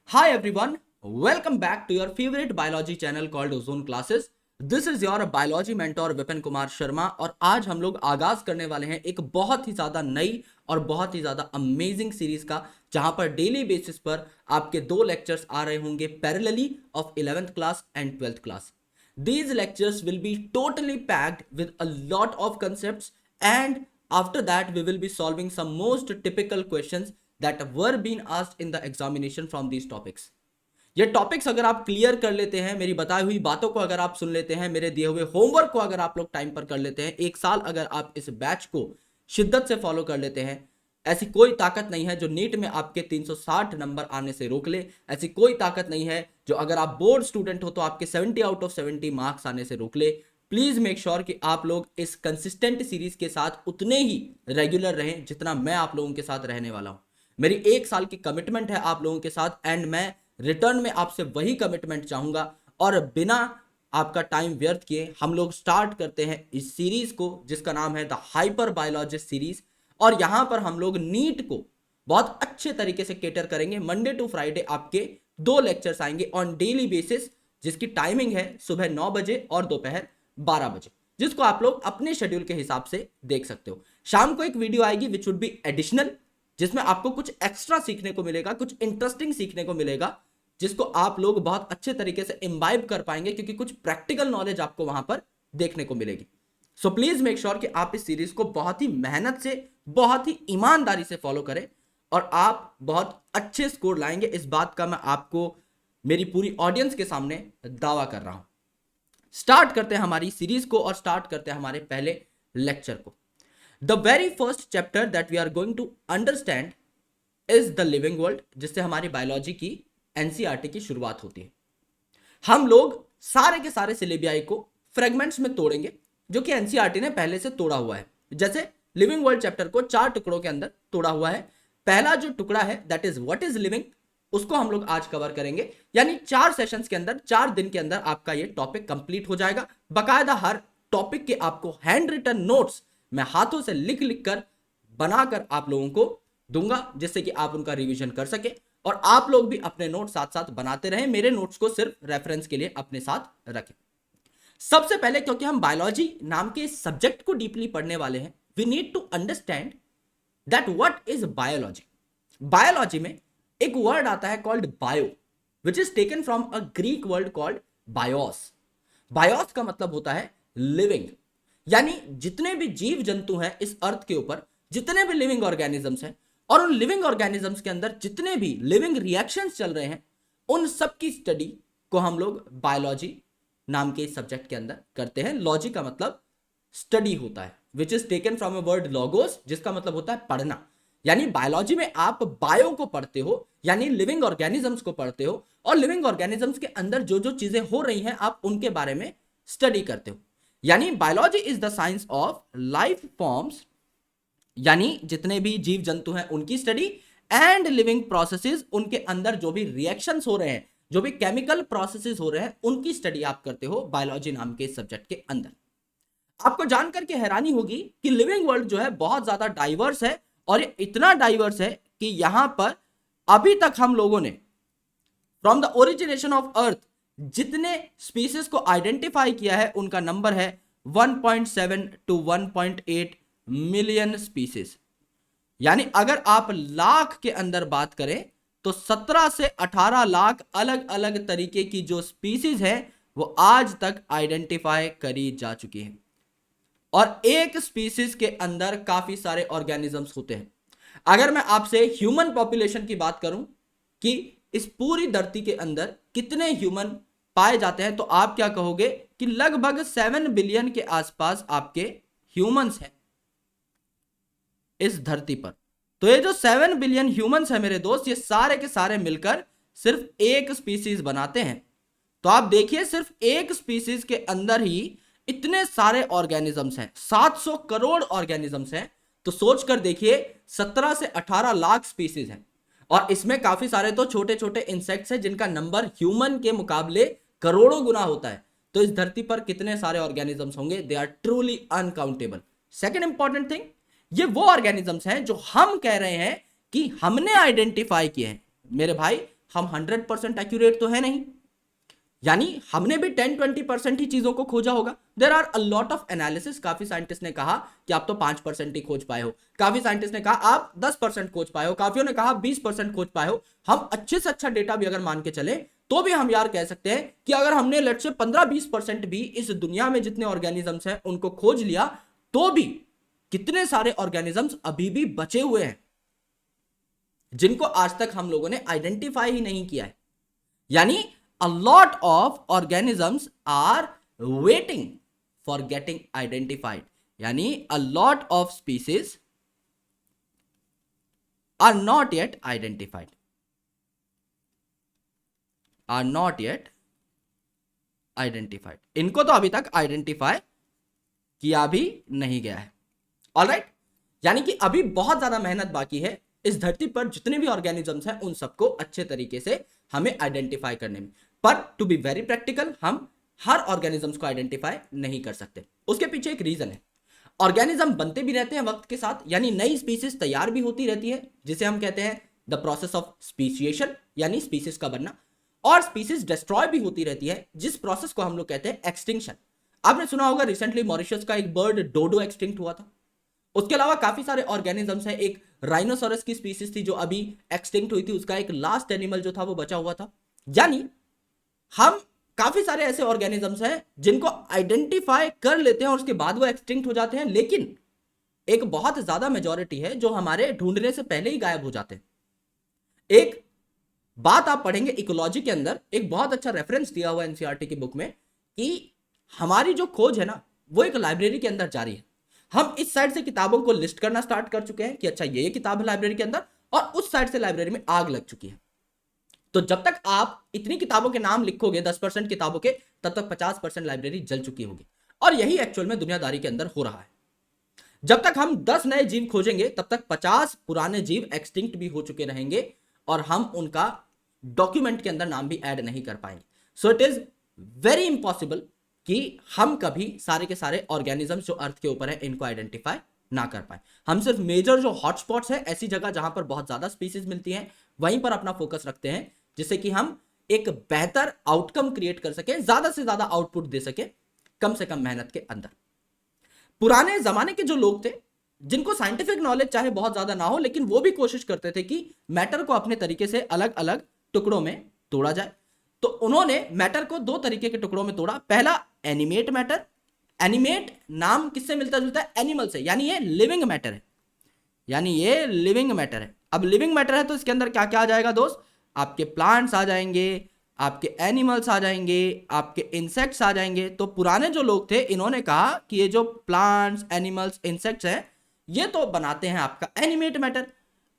Hi everyone, welcome back to your favorite biology channel called Ozone Classes. This is your biology mentor Vipin Kumar Sharma और आज हम लोग आगाज करने वाले हैं एक बहुत ही ज़्यादा नई और बहुत ही ज़्यादा अमेजिंग सीरीज का, जहां पर डेली बेसिस पर आपके दो लेक्चर्स आ रहे होंगे parallelly of 11th class and 12th class. These lectures will be totally packed with a lot of concepts, and after that we will be solving some most typical questions that were being asked in the examination from these topics. ये topics अगर आप clear कर लेते हैं, मेरी बताई हुई बातों को अगर आप सुन लेते हैं, मेरे दिए हुए होमवर्क को अगर आप लोग टाइम पर कर लेते हैं, एक साल अगर आप इस बैच को शिद्दत से फॉलो कर लेते हैं, ऐसी कोई ताकत नहीं है जो नीट में आपके 360 नंबर आने से रोक ले. ऐसी कोई ताकत नहीं है जो अगर आप बोर्ड स्टूडेंट हो तो आपके 70 आउट ऑफ 70 मार्क्स आने से रोक ले. प्लीज मेक श्योर कि आप लोग इस कंसिस्टेंट सीरीज के साथ उतने ही रेगुलर रहें जितना मैं आप लोगों के साथ रहने वाला हूं. मेरी एक साल की कमिटमेंट है आप लोगों के साथ, एंड मैं रिटर्न में आपसे वही कमिटमेंट चाहूंगा. और बिना आपका टाइम व्यर्थ किए हम लोग स्टार्ट करते हैं इस सीरीज को, जिसका नाम है द हाइपर बायोलॉजिस्ट सीरीज. और यहां पर हम लोग नीट को बहुत अच्छे तरीके से केटर करेंगे. मंडे टू फ्राइडे आपके दो लेक्चर्स आएंगे ऑन डेली बेसिस, जिसकी टाइमिंग है सुबह 9 बजे और दोपहर 12 बजे, जिसको आप लोग अपने शेड्यूल के हिसाब से देख सकते हो. शाम को एक वीडियो आएगी विच वुड बी एडिशनल, जिसमें आपको कुछ एक्स्ट्रा सीखने को मिलेगा, कुछ इंटरेस्टिंग सीखने को मिलेगा, जिसको आप लोग बहुत अच्छे तरीके से इम्बाइब कर पाएंगे, क्योंकि कुछ प्रैक्टिकल नॉलेज आपको वहां पर देखने को मिलेगी. सो प्लीज मेक श्योर कि आप इस सीरीज को बहुत ही मेहनत से, बहुत ही ईमानदारी से फॉलो करें और आप बहुत अच्छे स्कोर लाएंगे. इस बात का मैं आपको मेरी पूरी ऑडियंस के सामने दावा कर रहा हूं. स्टार्ट करते हैं हमारी सीरीज को और स्टार्ट करते हैं हमारे पहले लेक्चर को. The very first chapter that we are going to understand is the living world, जिससे हमारी बायोलॉजी की एनसीईआरटी की शुरुआत होती है. हम लोग सारे के सारे सिलेबियाई को फ्रेगमेंट्स में तोड़ेंगे, जो कि एनसीईआरटी ने पहले से तोड़ा हुआ है. जैसे लिविंग वर्ल्ड चैप्टर को 4 टुकड़ों के अंदर तोड़ा हुआ है. पहला जो टुकड़ा है that is what is living, उसको हम लोग आज कवर करेंगे. यानी 4 सेशंस के अंदर, 4 दिन के अंदर आपका ये टॉपिक कंप्लीट हो जाएगा. बकायदा हर टॉपिक के आपको हैंड रिटन नोट्स मैं हाथों से लिख लिख कर बनाकर आप लोगों को दूंगा, जिससे कि आप उनका रिवीजन कर सके और आप लोग भी अपने नोट्स साथ साथ बनाते रहें. मेरे नोट्स को सिर्फ रेफरेंस के लिए अपने साथ रखें. सबसे पहले, क्योंकि हम बायोलॉजी नाम के सब्जेक्ट को डीपली पढ़ने वाले हैं, we need to understand that what is biology. Biology में एक वर्ड आता है called bio, which is taken from a Greek word called bios. Bios का मतलब होता है लिविंग. यानी जितने भी जीव जंतु हैं इस अर्थ के ऊपर, जितने भी लिविंग ऑर्गेनिजम्स हैं, और उन लिविंग ऑर्गेनिजम्स के अंदर जितने भी लिविंग रिएक्शंस चल रहे हैं, उन सब की स्टडी को हम लोग बायोलॉजी नाम के सब्जेक्ट के अंदर करते हैं. लॉजी का मतलब स्टडी होता है, विच is taken from a word logos, जिसका मतलब होता है पढ़ना. यानी बायोलॉजी में आप बायो को पढ़ते हो, यानी लिविंग ऑर्गेनिजम्स को पढ़ते हो, और लिविंग ऑर्गेनिजम्स के अंदर जो जो चीजें हो रही हैं आप उनके बारे में स्टडी करते हो. यानी biology is the science of life forms, यानी जितने भी जीव जंतु हैं उनकी स्टडी, एंड लिविंग प्रोसेसेस, उनके अंदर जो भी रिएक्शंस हो रहे हैं, जो भी केमिकल प्रोसेसेस हो रहे हैं, उनकी स्टडी आप करते हो बायोलॉजी नाम के सब्जेक्ट के अंदर. आपको जानकर के हैरानी होगी कि लिविंग वर्ल्ड जो है बहुत ज्यादा डाइवर्स है, और ये इतना डाइवर्स है कि यहां पर अभी तक हम लोगों ने from the origination of earth जितने स्पीसीज को आइडेंटिफाई किया है उनका नंबर है 1.7 टू 1.8 मिलियन स्पीसीज. यानी अगर आप लाख के अंदर बात करें तो 17 से 18 लाख अलग अलग तरीके की जो स्पीसीज है वो आज तक आइडेंटिफाई करी जा चुकी है. और एक स्पीसीज के अंदर काफी सारे ऑर्गेनिजम्स होते हैं. अगर मैं आपसे ह्यूमन पॉपुलेशन की बात करूं कि इस पूरी धरती के अंदर कितने ह्यूमन पाए जाते हैं, तो आप क्या कहोगे कि लगभग 7 बिलियन के आसपास आपके ह्यूमंस हैं इस धरती पर. तो ये जो 7 बिलियन ह्यूमंस है मेरे दोस्त, ये सारे के सारे मिलकर सिर्फ एक स्पीसीज बनाते हैं. तो आप देखिए सिर्फ एक स्पीसीज के अंदर ही इतने सारे ऑर्गेनिजम्स हैं, 700 करोड़ ऑर्गेनिजम्स हैं. तो सोचकर देखिए 17 से 18 लाख स्पीसीज हैं, और इसमें काफी सारे तो छोटे छोटे इंसेक्ट्स हैं जिनका नंबर ह्यूमन के मुकाबले करोड़ों गुना होता है. तो इस धरती पर कितने सारे ऑर्गेनिजम्स होंगे, they are truly uncountable. Second important thing, ये वो ऑर्गेनिजम्स हैं जो हम कह रहे हैं कि हमने आइडेंटिफाई किए हैं. मेरे भाई हम 100% एक्यूरेट तो है नहीं, यानी हमने भी 10-20% ही चीजों को खोजा होगा। There are a lot of analysis. काफी साइंटिस्ट ने कहा कि आप तो 5% ही खोज पाए हो, काफी साइंटिस्ट ने कहा आप 10% खोज पाए हो, काफियों ने कहा 20% खोज पाए हो। हम अच्छे से अच्छा डेटा भी अगर मान के चले तो भी हम यार कह सकते हैं कि अगर हमने लेट्स से 15-20% भी इस दुनिया में जितने ऑर्गेनिजम्स हैं उनको खोज लिया, तो भी कितने सारे ऑर्गेनिजम्स अभी भी बचे हुए हैं जिनको आज तक हम लोगों ने आइडेंटिफाई ही नहीं किया है। यानी a lot of organisms are waiting for getting identified, यानी a lot of species are not yet identified, are not yet identified। इनको तो अभी तक आइडेंटिफाई किया भी नहीं गया है। ऑलराइट, यानी कि अभी बहुत ज्यादा मेहनत बाकी है इस धरती पर जितने भी ऑर्गेनिजम्स हैं उन सबको अच्छे तरीके से हमें आइडेंटिफाई करने में। पर टू बी वेरी प्रैक्टिकल, हम हर ऑर्गेनिजम्स को आइडेंटिफाई नहीं कर सकते। उसके पीछे एक रीजन है। ऑर्गेनिज्म बनते भी रहते हैं वक्त के साथ, यानी नई स्पीसीज तैयार भी होती रहती है, जिसे हम कहते हैं द प्रोसेस ऑफ स्पीशिएशन, यानी स्पीसीज का बनना। और स्पीसीज डिस्ट्रॉय भी होती रहती है, जिस प्रोसेस को हम लोग कहते हैं एक्सटिंक्शन। आपने सुना होगा रिसेंटली मॉरिशस का एक बर्ड डोडो एक्सटिंक्ट हुआ था। उसके अलावा काफी सारे ऑर्गेनिजम्स हैं। एक राइनोसोरस की स्पीसीज थी जो अभी एक्सटिंक्ट हुई थी, उसका एक लास्ट एनिमल जो था वो बचा हुआ था। यानी हम काफी सारे ऐसे ऑर्गेनिजम्स हैं जिनको आइडेंटिफाई कर लेते हैं और उसके बाद वो एक्सटिंक्ट हो जाते हैं, लेकिन एक बहुत ज्यादा मेजॉरिटी है जो हमारे ढूंढने से पहले ही गायब हो जाते हैं। एक बात आप पढ़ेंगे इकोलॉजी के अंदर, एक बहुत अच्छा रेफरेंस दिया हुआ एनसीईआरटी की बुक में कि हमारी जो खोज है ना वो एक लाइब्रेरी के अंदर जारी है। हम इस साइड से किताबों को लिस्ट करना स्टार्ट कर चुके हैं कि अच्छा ये किताब है लाइब्रेरी के अंदर, और उस साइड से लाइब्रेरी में आग लग चुकी है। तो जब तक आप इतनी किताबों के नाम लिखोगे 10% किताबों के, तब तक 50% लाइब्रेरी जल चुकी होगी। और यही एक्चुअल में दुनियादारी के अंदर हो रहा है। जब तक हम 10 नए जीव खोजेंगे तब तक 50 पुराने जीव एक्सटिंक्ट भी हो चुके रहेंगे और हम उनका डॉक्यूमेंट के अंदर नाम भी ऐड नहीं कर पाएंगे। So it is very impossible कि हम कभी सारे के सारे ऑर्गेनिजम्स जो अर्थ के ऊपर है इनको आइडेंटिफाई ना कर पाए। हम सिर्फ मेजर जो हॉटस्पॉट्स है, ऐसी जगह जहां पर बहुत ज्यादा स्पीसीज मिलती हैं, वहीं पर अपना फोकस रखते हैं, जिससे कि हम एक बेहतर आउटकम क्रिएट कर सके, ज्यादा से ज्यादा आउटपुट दे सके कम से कम मेहनत के अंदर। पुराने जमाने के जो लोग थे जिनको साइंटिफिक नॉलेज चाहे बहुत ज्यादा ना हो, लेकिन वो भी कोशिश करते थे कि मैटर को अपने तरीके से अलग अलग टुकड़ों में तोड़ा जाए। तो उन्होंने मैटर को 2 तरीके के टुकड़ों में तोड़ा। पहला एनिमेट मैटर। एनिमेट नाम किससे मिलता जुलता है? एनिमल से, यानी ये लिविंग मैटर है, यानी ये लिविंग मैटर है। अब लिविंग मैटर है तो इसके अंदर क्या क्या आ जाएगा दोस्त? आपके प्लांट्स आ जाएंगे, आपके एनिमल्स आ जाएंगे, आपके इंसेक्ट्स आ जाएंगे। तो पुराने जो लोग थे इन्होंने कहा कि ये जो प्लांट्स, एनिमल्स, इंसेक्ट्स हैं ये तो बनाते हैं आपका एनिमेट मैटर,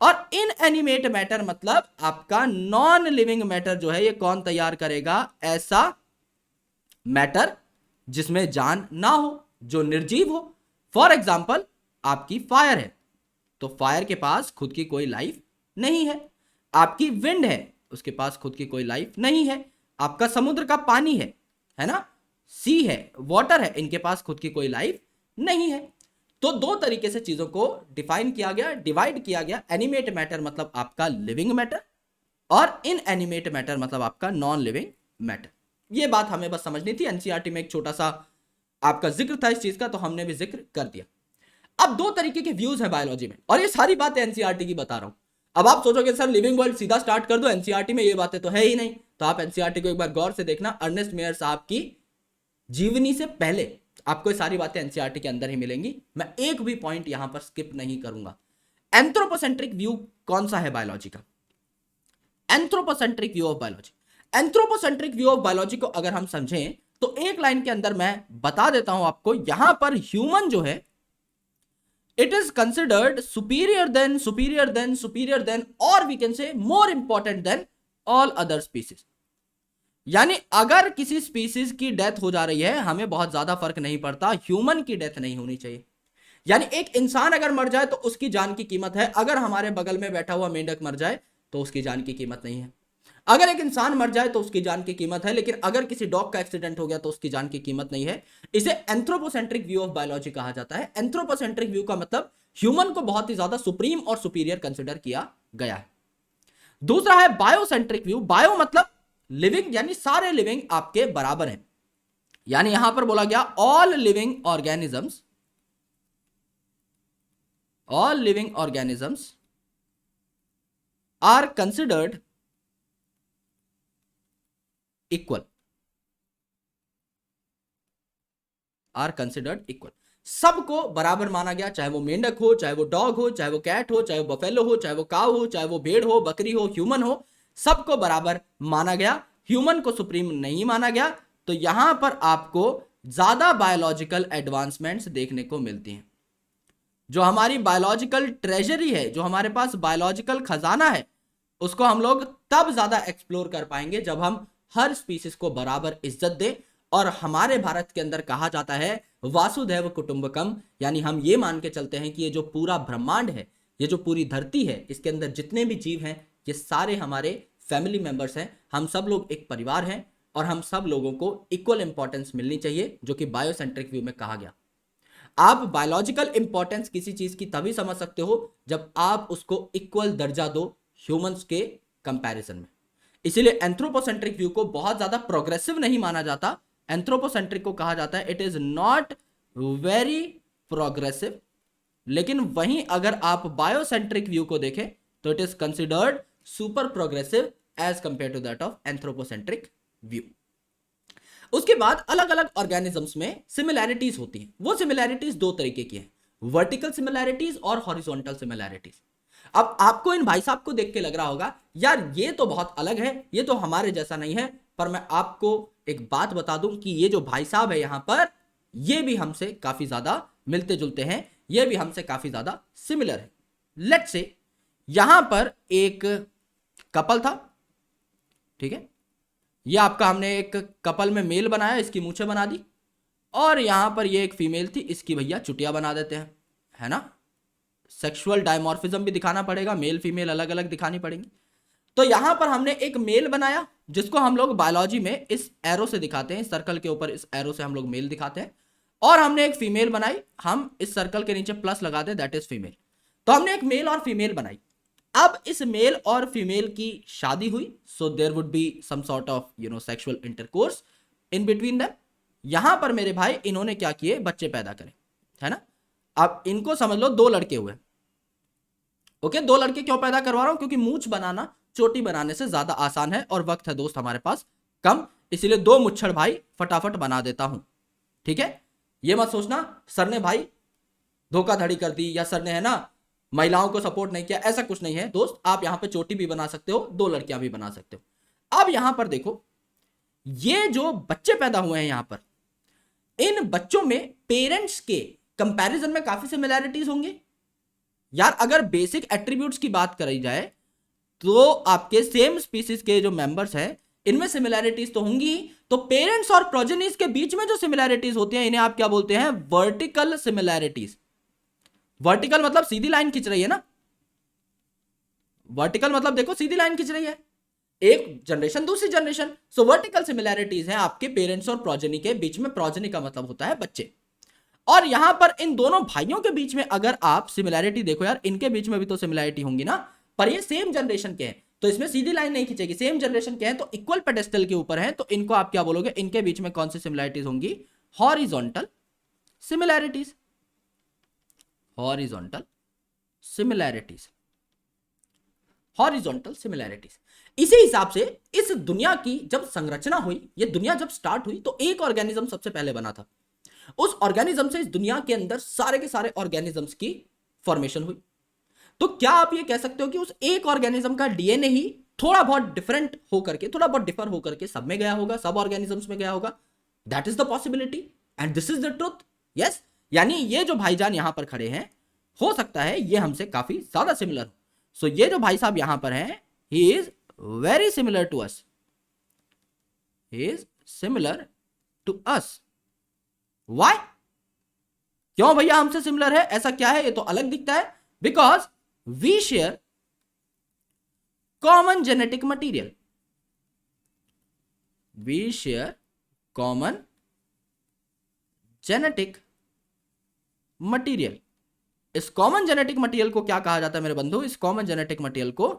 और इन एनिमेट मैटर मतलब आपका नॉन लिविंग मैटर जो है ये कौन तैयार करेगा? ऐसा मैटर जिसमें जान ना हो, जो निर्जीव हो। फॉर एग्जाम्पल आपकी फायर है तो फायर के पास खुद की कोई लाइफ नहीं है। आपकी विंड है, उसके पास खुद की कोई लाइफ नहीं है। आपका समुद्र का पानी है ना, सी है, वाटर है, इनके पास खुद की कोई लाइफ नहीं है। तो 2 तरीके से चीजों को डिफाइन किया गया, डिवाइड किया गया। एनिमेट मैटर मतलब आपका लिविंग मैटर, और इन एनिमेट मैटर मतलब आपका नॉन लिविंग मैटर। ये बात हमें बस समझनी थी। एनसीईआरटी में एक छोटा सा आपका जिक्र था इस चीज का, तो हमने भी जिक्र कर दिया। अब 2 तरीके के व्यूज है बायोलॉजी में, और ये सारी बातें एनसीईआरटी की बता रहा हूं। अब आप सोचोगे सर लिविंग वर्ल्ड सीधा स्टार्ट कर दो, एनसीईआरटी में ये बातें तो है ही नहीं। तो आप एनसीईआरटी को एक बार गौर से देखना। अर्नेस्ट मेयर साहब की जीवनी से पहले आपको ये सारी बातें एनसीईआरटी के अंदर ही मिलेंगी। मैं एक भी पॉइंट यहां पर स्किप नहीं करूंगा। एंथ्रोपोसेंट्रिक व्यू कौन सा है बायोलॉजी का? Anthropocentric view of biology. Anthropocentric view of biology को अगर हम समझें तो एक लाइन के अंदर मैं बता देता हूं आपको। यहां पर ह्यूमन जो है it is considered superior than, or we can say more important than all other species। यानी अगर किसी स्पीसीज की डेथ हो जा रही है हमें बहुत ज्यादा फर्क नहीं पड़ता, ह्यूमन की डेथ नहीं होनी चाहिए। यानी एक इंसान अगर मर जाए तो उसकी जान की कीमत है, अगर हमारे बगल में बैठा हुआ मेंढक मर जाए तो उसकी जान की कीमत नहीं है। अगर एक इंसान मर जाए तो उसकी जान की कीमत है, लेकिन अगर किसी डॉग का एक्सीडेंट हो गया तो उसकी जान की कीमत नहीं है। इसे एंथ्रोपोसेंट्रिक व्यू ऑफ बायोलॉजी कहा जाता है। एंथ्रोपोसेंट्रिक व्यू का मतलब ह्यूमन को बहुत ही ज्यादा सुप्रीम और सुपीरियर कंसिडर किया गया है। दूसरा है बायोसेंट्रिक व्यू। बायो मतलब लिविंग, यानी सारे लिविंग आपके बराबर हैं, यानी यहां पर बोला गया all living organisms, all living organisms are considered equal, are considered equal. सबको बराबर माना गया, चाहे वो मेंढक हो, चाहे वो डॉग हो, चाहे वो कैट हो, चाहे वो बफेलो हो, चाहे वो काऊ हो, चाहे वो भेड़ हो, बकरी हो, ह्यूमन हो, सबको बराबर माना गया, ह्यूमन को सुप्रीम नहीं माना गया। तो यहां पर आपको ज्यादा बायोलॉजिकल एडवांसमेंट्स देखने को मिलती हैं। जो हमारी बायोलॉजिकल ट्रेजरी है, जो हमारे पास बायोलॉजिकल खजाना है, उसको हम लोग तब ज्यादा एक्सप्लोर कर पाएंगे जब हम हर स्पीसीज को बराबर इज्जत दें। और हमारे भारत के अंदर कहा जाता है वासुदैव कुटुंबकम, यानी हम ये मान के चलते हैं कि ये जो पूरा ब्रह्मांड है, ये जो पूरी धरती है, इसके अंदर जितने भी जीव हैं, ये सारे हमारे फैमिली मेंबर्स हैं। हम सब लोग एक परिवार हैं और हम सब लोगों को इक्वल इंपॉर्टेंस मिलनी चाहिए, जो कि बायोसेंट्रिक व्यू में कहा गया। आप बायोलॉजिकल इंपॉर्टेंस किसी चीज की तभी समझ सकते हो जब आप उसको इक्वल दर्जा दो ह्यूमंस के कंपैरिजन में। इसीलिए एंथ्रोपोसेंट्रिक व्यू को बहुत ज्यादा प्रोग्रेसिव नहीं माना जाता। एंथ्रोपोसेंट्रिक को कहा जाता है it is not very progressive. लेकिन वहीं अगर आप बायोसेंट्रिक व्यू को देखें तो it is considered super progressive as compare to that of anthropocentric view. उसके बाद अलग अलग ऑर्गेनिजम्स में सिमिलैरिटीज होती हैं। वो सिमिलैरिटीज दो तरीके की हैं, वर्टिकल सिमिलैरिटीज और हॉरिजॉन्टल सिमिलैरिटीज। अब आपको इन भाई साहब को देख के लग रहा होगा यार ये तो बहुत अलग है, ये तो हमारे जैसा नहीं है। पर मैं आपको एक बात बता दूं कि ये जो भाई साहब है यहां पर, ये भी हमसे काफी ज्यादा मिलते जुलते हैं, ये भी हमसे काफी ज्यादा सिमिलर है। लेट्स से यहां पर एक कपल था, ठीक है, ये आपका हमने एक कपल में मेल बनाया, इसकी मूछें बना दी, और यहां पर ये एक फीमेल थी, इसकी भैया चुटिया बना देते हैं, है ना। सेक्सुअल डायमॉर्फिज्म भी दिखाना पड़ेगा, मेल फीमेल अलग अलग दिखानी पड़ेंगी। तो यहां पर हमने एक मेल बनाया जिसको हम लोग बायोलॉजी में इस एरो से दिखाते हैं, इस सर्कल के ऊपर इस एरो से हम लोग मेल दिखाते हैं। और हमने एक फीमेल बनाई, हम इस सर्कल के नीचे प्लस लगाते हैं, दैट इज फीमेल। तो हमने एक मेल और फीमेल बनाई। अब इस मेल और फीमेल की शादी हुई, so there would be some sort of sexual intercourse in between them. यहां पर मेरे भाई इन्होंने क्या किए, बच्चे पैदा करे, है ना। अब इनको समझ लो दो लड़के हुए, ओके। दो लड़के क्यों पैदा करवा रहा हूं, क्योंकि मूछ बनाना चोटी बनाने से ज्यादा आसान है और वक्त है दोस्त हमारे पास कम, इसीलिए दो मुच्छड़ भाई फटाफट बना देता हूं, ठीक है। ये मत सोचना सर ने भाई धोखाधड़ी कर दी या सर ने, है ना, महिलाओं को सपोर्ट नहीं किया, ऐसा कुछ नहीं है दोस्त। आप यहां पे चोटी भी बना सकते हो, दो लड़कियां भी बना सकते हो। अब यहां पर देखो, ये जो बच्चे पैदा हुए हैं यहां पर, इन बच्चों में पेरेंट्स के कंपैरिजन में काफी सिमिलैरिटीज होंगे यार। अगर बेसिक एट्रीब्यूट्स की बात करी जाए तो आपके सेम स्पीसीज के जो मेंबर्स हैं इनमें सिमिलैरिटीज तो होंगी। तो पेरेंट्स और प्रोजेनीज के बीच में जो सिमिलैरिटीज होती हैं इन्हें आप क्या बोलते हैं, वर्टिकल सिमिलैरिटीज। वर्टिकल मतलब सीधी लाइन खींच रही है ना, वर्टिकल मतलब देखो सीधी लाइन खींच रही है, एक जनरेशन दूसरी जनरेशन। सो वर्टिकल सिमिलैरिटीज हैं आपके पेरेंट्स और प्रोजेनी के बीच में। प्रोजेनी का मतलब होता है बच्चे। और यहां पर इन दोनों भाइयों के बीच में अगर आप सिमिलैरिटी देखो यार, इनके बीच में भी तो सिमिलैरिटी होंगी ना, पर ये सेम जनरेशन के हैं तो इसमें सीधी लाइन नहीं खींचेगी। सेम जनरेशन के हैं तो इक्वल पेडेस्टल के ऊपर है, तो इनको आप क्या बोलोगे, इनके बीच में कौन सी सिमिलैरिटीज होंगी, horizontal similarities, horizontal similarities, horizontal similarities. इसी हिसाब से इस दुनिया की जब संरचना हुई, ये दुनिया जब स्टार्ट हुई तो एक ऑर्गेनिज्म सबसे पहले बना था। उस ऑर्गेनिज्म से इस दुनिया के अंदर सारे के सारे ऑर्गेनिजम्स की फॉर्मेशन हुई। तो क्या आप ये कह सकते हो कि उस एक ऑर्गेनिज्म का डीएनए ही थोड़ा बहुत डिफरेंट होकर के, थोड़ा बहुत डिफर होकर के सब में गया होगा, सब ऑर्गेनिजम्स में गया होगा? That is the possibility and this is the truth. Yes, यानी ये जो भाईजान यहां पर खड़े हैं, हो सकता है ये हमसे काफी ज्यादा सिमिलर हो। सो ये जो भाई साहब यहां पर हैं, he is very similar to us, he is similar to us. Why? क्यों भैया हमसे सिमिलर है, ऐसा क्या है, ये तो अलग दिखता है? Because we share common genetic material, we share common genetic material. इस कॉमन जेनेटिक मटीरियल को क्या कहा जाता है मेरे बंधु? इस कॉमन जेनेटिक मटीरियल को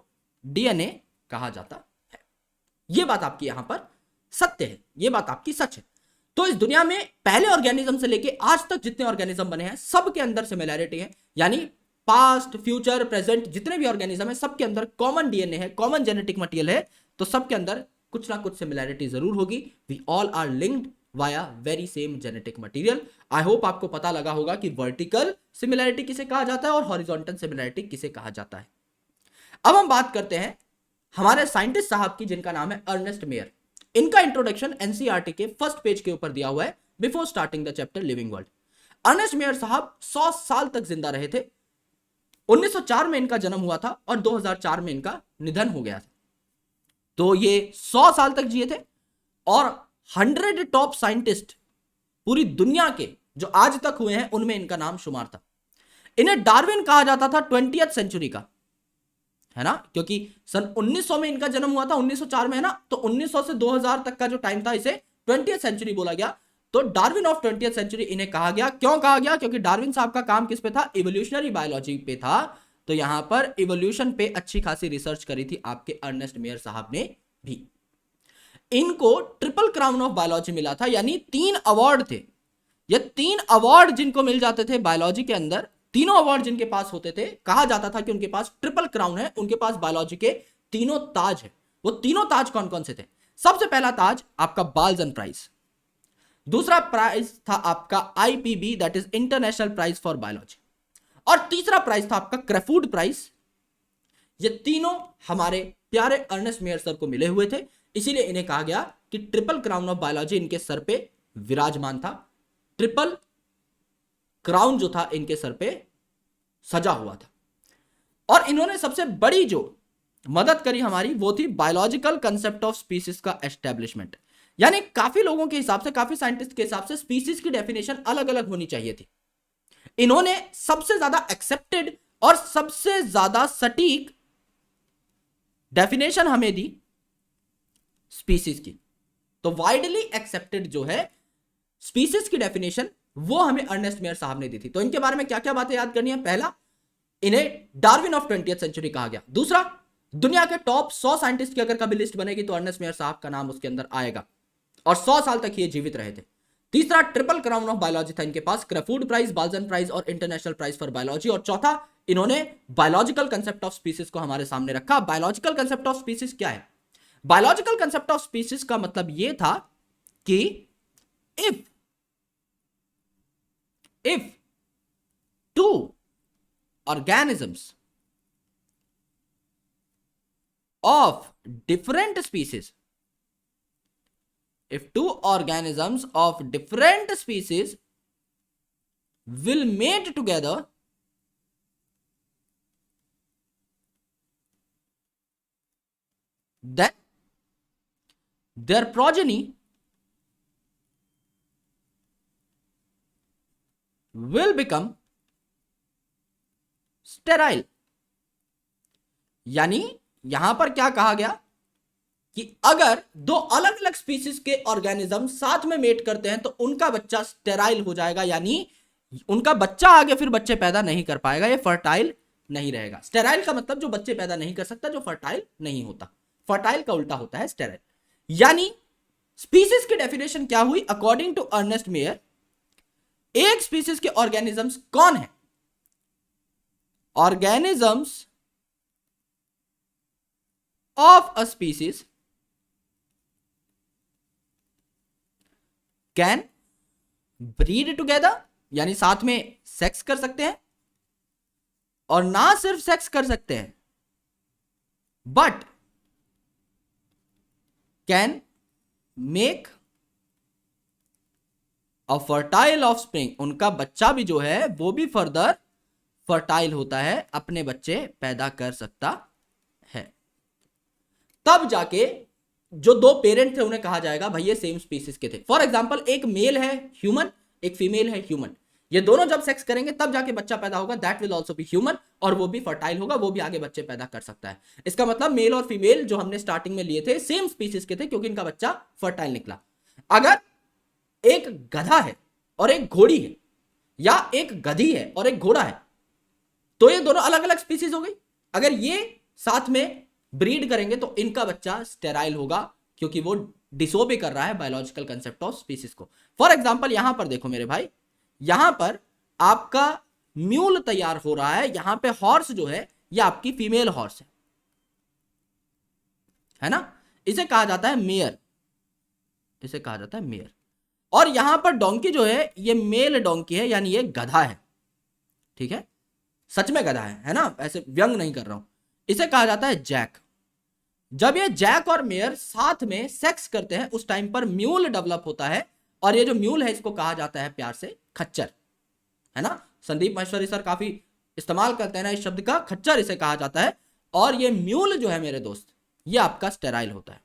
डीएनए कहा जाता है। यह बात आपकी यहां पर सत्य है, यह बात आपकी सच है। तो इस दुनिया में पहले ऑर्गेनिज्म से लेके आज तक जितने ऑर्गेनिज्म बने हैं सबके अंदर सिमिलैरिटी है, यानी पास्ट, फ्यूचर, प्रेजेंट जितने भी ऑर्गेनिज्म है सबके अंदर कॉमन डीएनए है, कॉमन जेनेटिक मटेरियल है, तो सबके अंदर कुछ ना कुछ सिमिलैरिटी जरूर होगी। We all are linked via very same genetic material. I hope आपको पता लगा होगा कि वर्टिकल सिमिलैरिटी किसे कहा जाता है और हॉरिजॉन्टल सिमिलैरिटी किसे कहा जाता है। अब हम बात करते हैं हमारे साइंटिस्ट साहब की, जिनका नाम है अर्नेस्ट मेयर। इनका इंट्रोडक्शन एनसीईआरटी के फर्स्ट पेज के ऊपर दिया हुआ है, before starting the chapter living world. Ernst Mayr साहब 100 साल तक जिंदा रहे थे। 1904 में इनका जन्म हुआ था और 2004 में इनका निधन हो गया था। तो ये 100 साल तक जिए थे और 100 टॉप साइंटिस्ट पूरी दुनिया के जो आज तक हुए हैं उनमें इनका नाम शुमार था। इन्हें डार्विन कहा जाता था 20th सेंचुरी का, है ना, क्योंकि सन 1900 में इनका जन्म हुआ था, 1904 में, है ना, तो 1900 से 2000 तक का जो टाइम था इसे 20th सेंचुरी बोला गया। तो डार्विन ऑफ 20th सेंचुरी इन्हें कहा गया। क्यों कहा गया? क्योंकि डार्विन साहब का काम किस पे था? इवोल्यूशनरी बायोलॉजी पे था। तो यहां पर इवोल्यूशन पे अच्छी खासी रिसर्च करी थी आपके अर्नेस्ट मेयर साहब ने भी। इनको ट्रिपल क्राउन ऑफ बायोलॉजी मिला था, यानी 3 अवार्ड थे। ये 3 अवार्ड जिनको मिल जाते थे बायोलॉजी के अंदर, तीनों अवार्ड जिनके पास होते थे, कहा जाता था कि उनके पास ट्रिपल क्राउन है, उनके पास बायोलॉजी के तीनों ताज है। वो तीनों ताज कौन कौन से थे? सबसे पहला ताज आपका बाल्जन प्राइज, दूसरा प्राइज था आपका IPB, that is international prize for biology, और तीसरा प्राइज था आपका क्रेफूड प्राइज। ये तीनों हमारे प्यारे अर्नेस्ट मेयर सर को मिले हुए थे, इसीलिए इन्हें कहा गया कि ट्रिपल क्राउन ऑफ बायोलॉजी इनके सर पे विराजमान था। ट्रिपल क्राउन जो था इनके सर पे सजा हुआ था। और इन्होंने सबसे बड़ी जो मदद करी हमारी वो थी बायोलॉजिकल कंसेप्ट ऑफ स्पीसीज का एस्टेब्लिशमेंट। यानी काफी लोगों के हिसाब से, काफी साइंटिस्ट के हिसाब से स्पीसीज की डेफिनेशन अलग अलग होनी चाहिए थी। इन्होंने सबसे ज्यादा एक्सेप्टेड और सबसे ज्यादा सटीक डेफिनेशन हमें दी स्पीसीज की। तो वाइडली एक्सेप्टेड जो है स्पीसीज की डेफिनेशन वो हमें अर्नेस्ट मेयर साहब ने दी थी। तो इनके बारे में क्या क्या बातें याद करनी है? पहला, इन्हें डार्विन ऑफ 20th सेंचुरी कहा गया। दूसरा, दुनिया के टॉप 100 साइंटिस्ट की अगर कभी लिस्ट बनेगी तो अर्नेस्ट मेयर साहब का नाम उसके अंदर आएगा, और 100 साल तक ये जीवित रहे थे। तीसरा, ट्रिपल क्राउन ऑफ बायोलॉजी था इनके पास, क्रेफूड प्राइज, बाल्जन प्राइज और इंटरनेशनल प्राइज फॉर बायोलॉजी। और चौथा, इन्होंने बायोलॉजिकल कंसेप्ट ऑफ स्पीसीज को हमारे सामने रखा। बायोलॉजिकल कंसेप्ट ऑफ स्पीसीज क्या है? बायोलॉजिकल कंसेप्ट ऑफ स्पीसीज का मतलब यह था कि if two organisms of different species will mate together, then their progeny will become sterile। यानी यहां पर क्या कहा गया कि अगर दो अलग अलग स्पीसीज के ऑर्गेनिज्म साथ में मेट करते हैं तो उनका बच्चा स्टेराइल हो जाएगा, यानी उनका बच्चा आगे फिर बच्चे पैदा नहीं कर पाएगा, ये फर्टाइल नहीं रहेगा। स्टेराइल का मतलब जो बच्चे पैदा नहीं कर सकता, जो फर्टाइल नहीं होता। फर्टाइल का उल्टा होता है स्टेराइल। यानी स्पीसीज की डेफिनेशन क्या हुई अकॉर्डिंग टू अर्नेस्ट मेयर? एक स्पीसीज के ऑर्गेनिजम्स कौन है? Organisms of a species can breed together, यानी साथ में सेक्स कर सकते हैं, और ना सिर्फ सेक्स कर सकते हैं but can make a fertile offspring. उनका बच्चा भी जो है वो भी फर्दर फर्टाइल होता है, अपने बच्चे पैदा कर सकता है। तब जाके जो दो पेरेंट थे उन्हें कहा जाएगा भाई ये सेम स्पीसीज के थे। फॉर एग्जांपल, एक मेल है ह्यूमन, एक फीमेल है ह्यूमन, ये दोनों जब सेक्स करेंगे तब जाके बच्चा पैदा होगा, that will also be human, और वो भी फर्टाइल होगा, वो भी आगे बच्चे पैदा कर सकता है। इसका मतलब मेल और फीमेल जो हमने स्टार्टिंग में लिए थे सेम स्पीसीज के थे, क्योंकि इनका बच्चा फर्टाइल निकला। अगर एक गधा है और एक घोड़ी है, या एक गधी है और एक घोड़ा है, तो ये दोनों अलग अलग स्पीसीज हो गई। अगर ये साथ में ब्रीड करेंगे तो इनका बच्चा स्टेराइल होगा, क्योंकि वो डिसोबे कर रहा है बायोलॉजिकल कंसेप्ट ऑफ स्पीसीज को। फॉर एग्जाम्पल यहां पर देखो मेरे भाई, यहां पर आपका म्यूल तैयार हो रहा है, यहां पे हॉर्स जो है ये आपकी फीमेल हॉर्स है ना, इसे कहा जाता है मेयर, इसे कहा जाता है मेयर। और यहां पर डोंकी जो है ये मेल डोंकी है, यानी ये गधा है, ठीक है, सच में गधा है ना, ऐसे व्यंग नहीं कर रहा हूं। इसे कहा जाता है जैक। जब ये जैक और मेयर साथ में सेक्स करते हैं उस टाइम पर म्यूल डेवलप होता है, और ये जो म्यूल है इसको कहा जाता है प्यार से खच्चर, है ना। संदीप महेश्वरी सर काफी इस्तेमाल करते हैं ना इस शब्द का, खच्चर इसे कहा जाता है। और ये म्यूल जो है मेरे दोस्त, ये आपका स्टेराइल होता है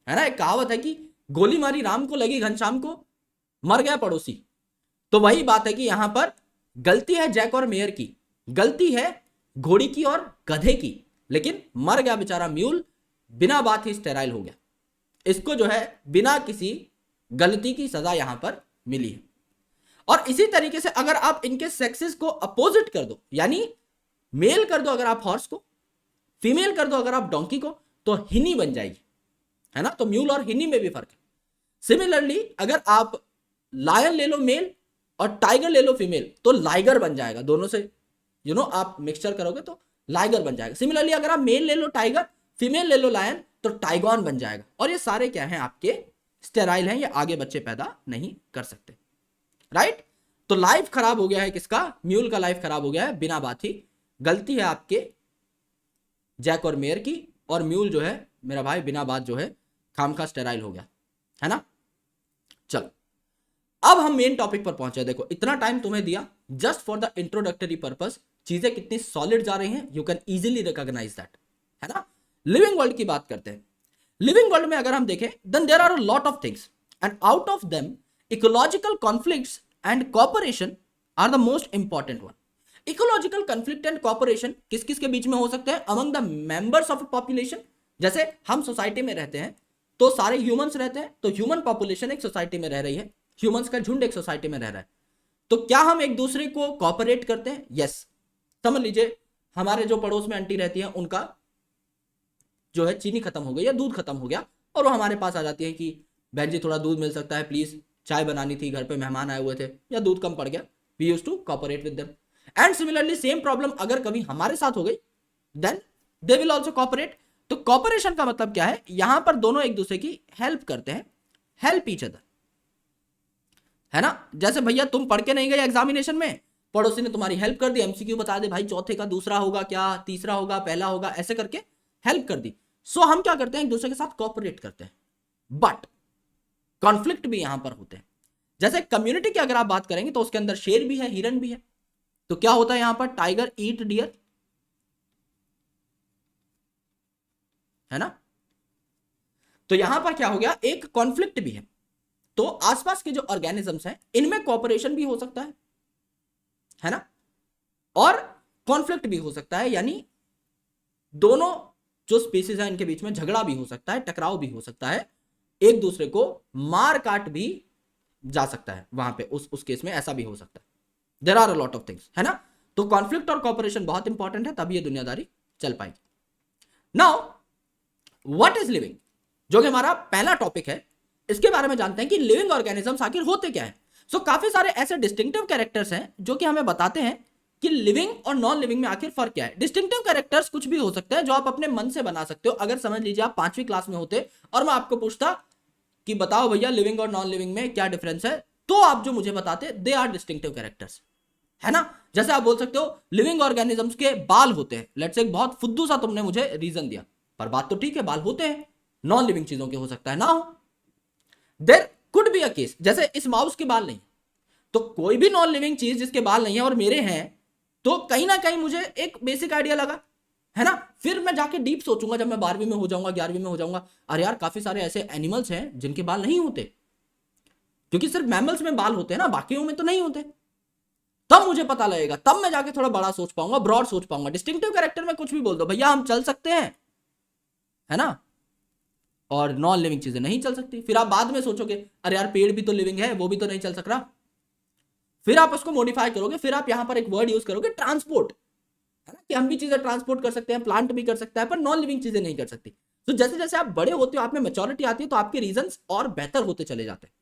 ना। एक कहावत है कि गोली मारी राम को लगी घनश्याम को, मर गया पड़ोसी। तो वही बात है कि यहां पर गलती है जैक और मेयर की, गलती है घोड़ी की और गधे की, लेकिन मर गया बेचारा म्यूल, बिना बात ही स्टेराइल हो गया। इसको जो है बिना किसी गलती की सजा यहां पर मिली है। और इसी तरीके से अगर आप इनके सेक्सेस को अपोजिट कर दो, यानी मेल कर दो अगर आप हॉर्स को, फीमेल कर दो अगर आप डोंकी को, तो हिनी बन जाएगी, है ना। तो म्यूल और हिनी में भी फर्क है। सिमिलरली अगर आप लायन ले लो मेल और टाइगर ले लो फीमेल, तो लाइगर बन जाएगा। दोनों से आप मिक्सचर करोगे तो लाइगर बन जाएगा। सिमिलरली अगर आप मेल ले लो टाइगर, फीमेल ले लो लायन, तो टाइगॉन बन जाएगा। और ये सारे क्या हैं आपके स्टेराइल हैं, ये आगे बच्चे पैदा नहीं कर सकते, राइट। तो लाइफ खराब हो गया है किसका, म्यूल का लाइफ खराब हो गया है बिना बात ही। गलती है आपके जैक और मेयर की, और म्यूल जो है मेरा भाई बिना बात जो है खामखा स्टेराइल हो गया, है ना। चलो अब हम मेन टॉपिक पर पहुंचे। देखो इतना टाइम तुम्हें दिया just for the introductory purpose, चीजें कितनी सॉलिड जा रही हैं, you can easily recognise that, है ना। लिविंग वर्ल्ड की बात करते हैं। लिविंग वर्ल्ड में अगर हम देखें, then there are a lot of things and out of them ecological conflicts and cooperation are the most important one. Ecological conflict and cooperation किस किस के बीच में हो सकते हैं, among the members of population. जैसे हम सोसाइटी में रहते हैं तो सारे ह्यूमंस रहते हैं, तो ह्यूमन पॉपुलेशन एक सोसाइटी में रह रही है, ह्यूमंस का झुंड एक सोसाइटी में रह रहा है, तो क्या हम एक दूसरे को कॉपरेट करते हैं? यस। समझ लीजिए हमारे जो पड़ोस में आंटी रहती हैं, उनका जो है चीनी खत्म हो गई या दूध खत्म हो गया, और वो हमारे पास आ जाती है कि बहन जी थोड़ा दूध मिल सकता है प्लीज, चाय बनानी थी, घर पे मेहमान आए हुए थे, या दूध कम पड़ गया। We used to cooperate with them. And similarly same problem अगर कभी हमारे साथ हो गई, then they will also cooperate. तो कॉपरेशन का मतलब क्या है, यहां पर दोनों एक दूसरे की हेल्प करते हैं, हेल्प ईच अदर, है ना। जैसे भैया तुम पढ़ के नहीं गए एग्जामिनेशन में, पड़ोसी ने तुम्हारी हेल्प कर दी, एमसीक्यू बता दे भाई चौथे का दूसरा होगा क्या, तीसरा होगा पहला होगा, ऐसे करके हेल्प कर दी। सो हम क्या करते हैं, एक दूसरे के साथ कॉपरेट करते हैं। बट कॉन्फ्लिक्ट भी यहां पर होते हैं। जैसे कम्युनिटी की अगर आप बात करेंगे तो उसके अंदर शेर भी है, हिरन भी है, तो क्या होता है यहां पर, टाइगर ईट डियर, है ना। तो यहां पर क्या हो गया, एक कॉन्फ्लिक्ट भी है। तो आसपास के जो ऑर्गेनिजम्स हैं इनमें कॉपरेशन भी हो सकता है ना, और कॉन्फ्लिक्ट भी हो सकता है, यानी दोनों जो स्पीसीज है इनके बीच में झगड़ा भी हो सकता है, टकराव भी हो सकता है, एक दूसरे को मार काट भी जा सकता है वहां पे, उस केस में ऐसा भी हो सकता है। There are a lot of things, है ना। तो कॉन्फ्लिक्ट और कॉपरेशन बहुत इंपॉर्टेंट है, तभी ये दुनियादारी चल पाएगी। नाउ व्हाट इज लिविंग, जो कि हमारा पहला टॉपिक है, इसके बारे में जानते हैं कि लिविंग ऑर्गेनिजम्स आखिर होते क्या है। सो काफी सारे ऐसे डिस्टिंक्टिव कैरेक्टर्स हैं जो कि हमें बताते हैं कि लिविंग और नॉन लिविंग में आखिर फर्क क्या है। डिस्टिंक्टिव कैरेक्टर्स कुछ भी हो सकते हैं जो आप अपने मन से बना सकते हो। अगर समझ लीजिए आप 5वीं क्लास में होते और मैं आपको पूछता कि बताओ भैया लिविंग और नॉन लिविंग में क्या डिफरेंस है, तो आप जो मुझे बताते दे आर डिस्टिंक्टिव कैरेक्टर्स, है ना। जैसे आप बोल सकते हो लिविंग ऑर्गेनिजम्स के बाल होते हैं, लेट्स से एक बहुत फुद्दू सा तुमने मुझे रीजन दिया, पर बात तो ठीक है, बाल होते हैं। नॉन लिविंग चीजों के हो सकता है ना हो। There could be a case, जैसे इस माउस के बाल नहीं, तो कोई भी नॉन लिविंग चीज जिसके बाल नहीं है और मेरे हैं, तो कहीं ना कहीं मुझे एक बेसिक आइडिया लगा, है ना। फिर मैं जाके डीप सोचूंगा जब मैं 12वीं में हो जाऊंगा, 11वीं में हो जाऊंगा, अरे यार काफी सारे ऐसे एनिमल्स हैं जिनके बाल नहीं होते, क्योंकि सिर्फ मैमल्स में बाल होते हैं ना, बाकियों में तो नहीं होते। तब मुझे पता लगेगा, तब मैं जाके थोड़ा बड़ा सोच पाऊंगा, ब्रॉड सोच पाऊंगा। डिस्टिंक्टिव कैरेक्टर में कुछ भी बोल दो भैया हम चल सकते हैं, है ना, और नॉन लिविंग चीजें नहीं चल सकती। फिर आप बाद में सोचोगे अरे यार पेड़ भी तो लिविंग है, वो भी तो नहीं चल सक रहा। फिर आप उसको मॉडिफाई करोगे, फिर आप यहां पर एक वर्ड यूज करोगे ट्रांसपोर्ट, है ना, कि हम भी चीजें ट्रांसपोर्ट कर सकते हैं, प्लांट भी कर सकता है, पर नॉन लिविंग चीजें नहीं कर सकती। तो जैसे जैसे आप बड़े होते हो, आप में मैच्योरिटी आती है, तो आपके रीजंस और बेहतर होते चले जाते हैं।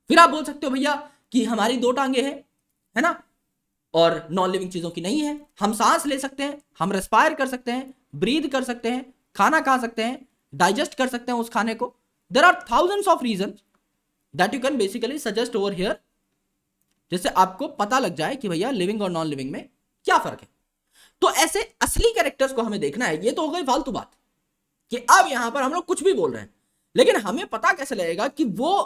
फिर आप बोल सकते हो भैया कि हमारी 2 टांगे हैं, है ना, और नॉन लिविंग चीजों की नहीं है। हम सांस ले सकते हैं, हम रेस्पायर कर सकते हैं, ब्रीद कर सकते हैं, खाना खा सकते हैं, डाइजेस्ट कर सकते हैं उस खाने को। There are thousands of reason that you can basically suggest over here, जिससे आपको पता लग जाए कि भैया लिविंग और नॉन लिविंग में क्या फर्क है। तो ऐसे असली कैरेक्टर्स को हमें देखना है। ये तो हो गई फालतू बात कि अब यहां पर हम लोग कुछ भी बोल रहे हैं, लेकिन हमें पता कैसे लगेगा कि वो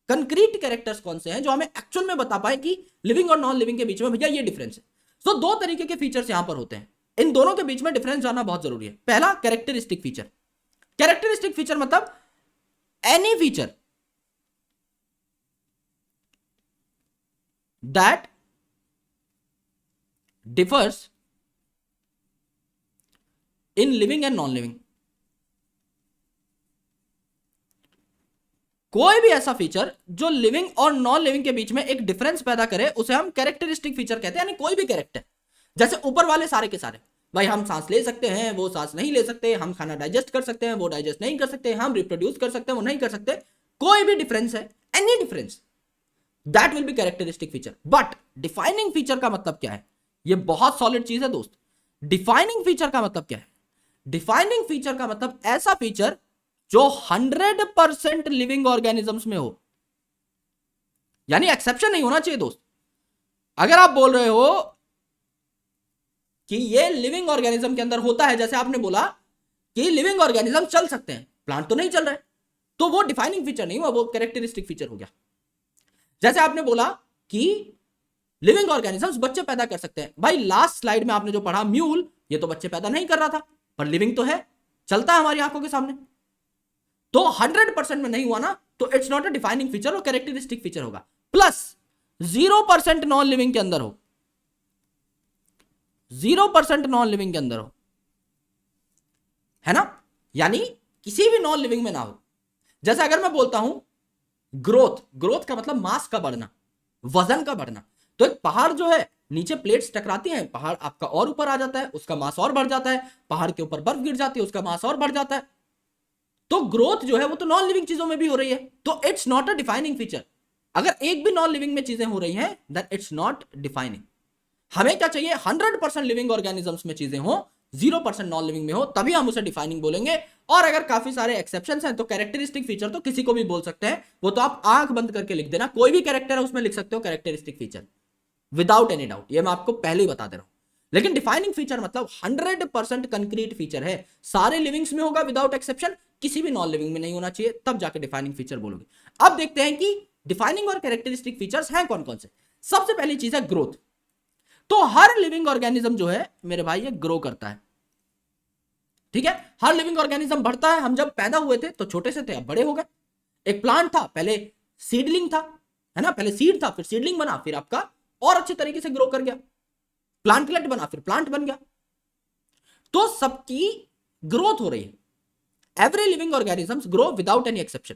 कंक्रीट कैरेक्टर्स कौन से हैं जो हमें एक्चुअल में बता पाए कि लिविंग और नॉन लिविंग के बीच में भैया ये डिफरेंस है। तो 2 तरीके के फीचर्स यहां पर होते हैं, इन दोनों के बीच में डिफरेंस जानना बहुत जरूरी है। पहला कैरेक्टरिस्टिक फीचर। कैरेक्टरिस्टिक फीचर मतलब any feature that differs in living and non living. कोई भी ऐसा फीचर जो लिविंग और नॉन लिविंग के बीच में एक डिफरेंस पैदा करे उसे हम कैरेक्टरिस्टिक फीचर कहते हैं। यानी कोई भी कैरेक्टर, जैसे ऊपर वाले सारे के सारे, भाई हम सांस ले सकते हैं, वो सांस नहीं ले सकते, हम खाना डाइजेस्ट कर सकते हैं, वो डाइजेस्ट नहीं कर सकते, हम रिप्रोड्यूस कर सकते हैं, वो नहीं कर सकते। कोई भी डिफरेंस है, any difference, that will be characteristic feature. But defining feature का मतलब क्या है? ये बहुत सॉलिड चीज है दोस्त। डिफाइनिंग फीचर का मतलब क्या है? डिफाइनिंग फीचर का मतलब ऐसा फीचर जो 100% लिविंग ऑर्गेनिजम्स में हो, यानी एक्सेप्शन नहीं होना चाहिए दोस्त। अगर आप बोल रहे हो कि ये लिविंग ऑर्गेनिज्म के अंदर होता है, जैसे आपने बोला कि लिविंग ऑर्गेनिज्म चल सकते हैं, प्लांट तो नहीं चल रहे, तो वो डिफाइनिंग फीचर नहीं हुआ, वो कैरेक्टरिस्टिक फीचर हो गया। जैसे आपने बोला कि लिविंग ऑर्गेनिजम्स बच्चे पैदा कर सकते हैं, भाई लास्ट स्लाइड में आपने जो पढ़ा म्यूल, ये तो बच्चे पैदा नहीं कर रहा था, पर लिविंग तो है, चलता है हमारी आंखों के सामने। तो 100% में नहीं हुआ ना, तो it's not a defining feature, वो कैरेक्टरिस्टिक फीचर होगा। प्लस 0% नॉन लिविंग के अंदर हो, 0% नॉन लिविंग के अंदर हो, है ना, यानी किसी भी नॉन लिविंग में ना हो। जैसे अगर मैं बोलता हूं ग्रोथ, ग्रोथ का मतलब मास का बढ़ना, वजन का बढ़ना। तो एक पहाड़ जो है, नीचे प्लेट्स टकराती हैं, पहाड़ आपका और ऊपर आ जाता है, उसका मास और बढ़ जाता है, पहाड़ के ऊपर बर्फ गिर जाती है, उसका मास और बढ़ जाता है। तो ग्रोथ जो है वो तो नॉन लिविंग चीजों में भी हो रही है, तो it's not a defining feature. अगर एक भी नॉन लिविंग में चीजें हो रही हैं, दैट इट्स नॉट डिफाइनिंग। हमें क्या चाहिए? 100% लिविंग ऑर्गेनिजम्स में चीजें हो, 0% नॉन लिविंग में हो, तभी हम उसे डिफाइनिंग बोलेंगे। और अगर काफी सारे एक्सेप्शंस हैं तो कैरेक्टरिस्टिक फीचर तो किसी को भी बोल सकते हैं, वो तो आप आंख बंद करके लिख देना, कोई भी कैरेक्टर है उसमें लिख सकते हो characteristic feature, without any doubt. ये मैं आपको पहले ही बता दे रहा हूं। लेकिन डिफाइनिंग फीचर मतलब 100% कंक्रीट फीचर है, सारे लिविंग्स में होगा विदाउट एक्सेप्शन, किसी भी नॉन लिविंग में नहीं होना चाहिए, तब जाके डिफाइनिंग फीचर बोलोगे। अब देखते हैं कि डिफाइनिंग और कैरेक्टरिस्टिक फीचर्स हैं कौन कौन से। सबसे पहली चीज है ग्रोथ। तो हर लिविंग ऑर्गेनिज्म जो है मेरे भाई ये ग्रो करता है, ठीक है। हर लिविंग ऑर्गेनिज्म बढ़ता है। हम जब पैदा हुए थे तो छोटे से थे, अब बड़े हो गए। एक प्लांट था, पहले सीडलिंग था, है ना, पहले सीड था, फिर सीडलिंग बना, फिर आपका और अच्छे तरीके से ग्रो कर गया, प्लांटलेट बना, फिर प्लांट बन गया। तो सबकी ग्रोथ हो रही है। Every living organisms grow without any exception.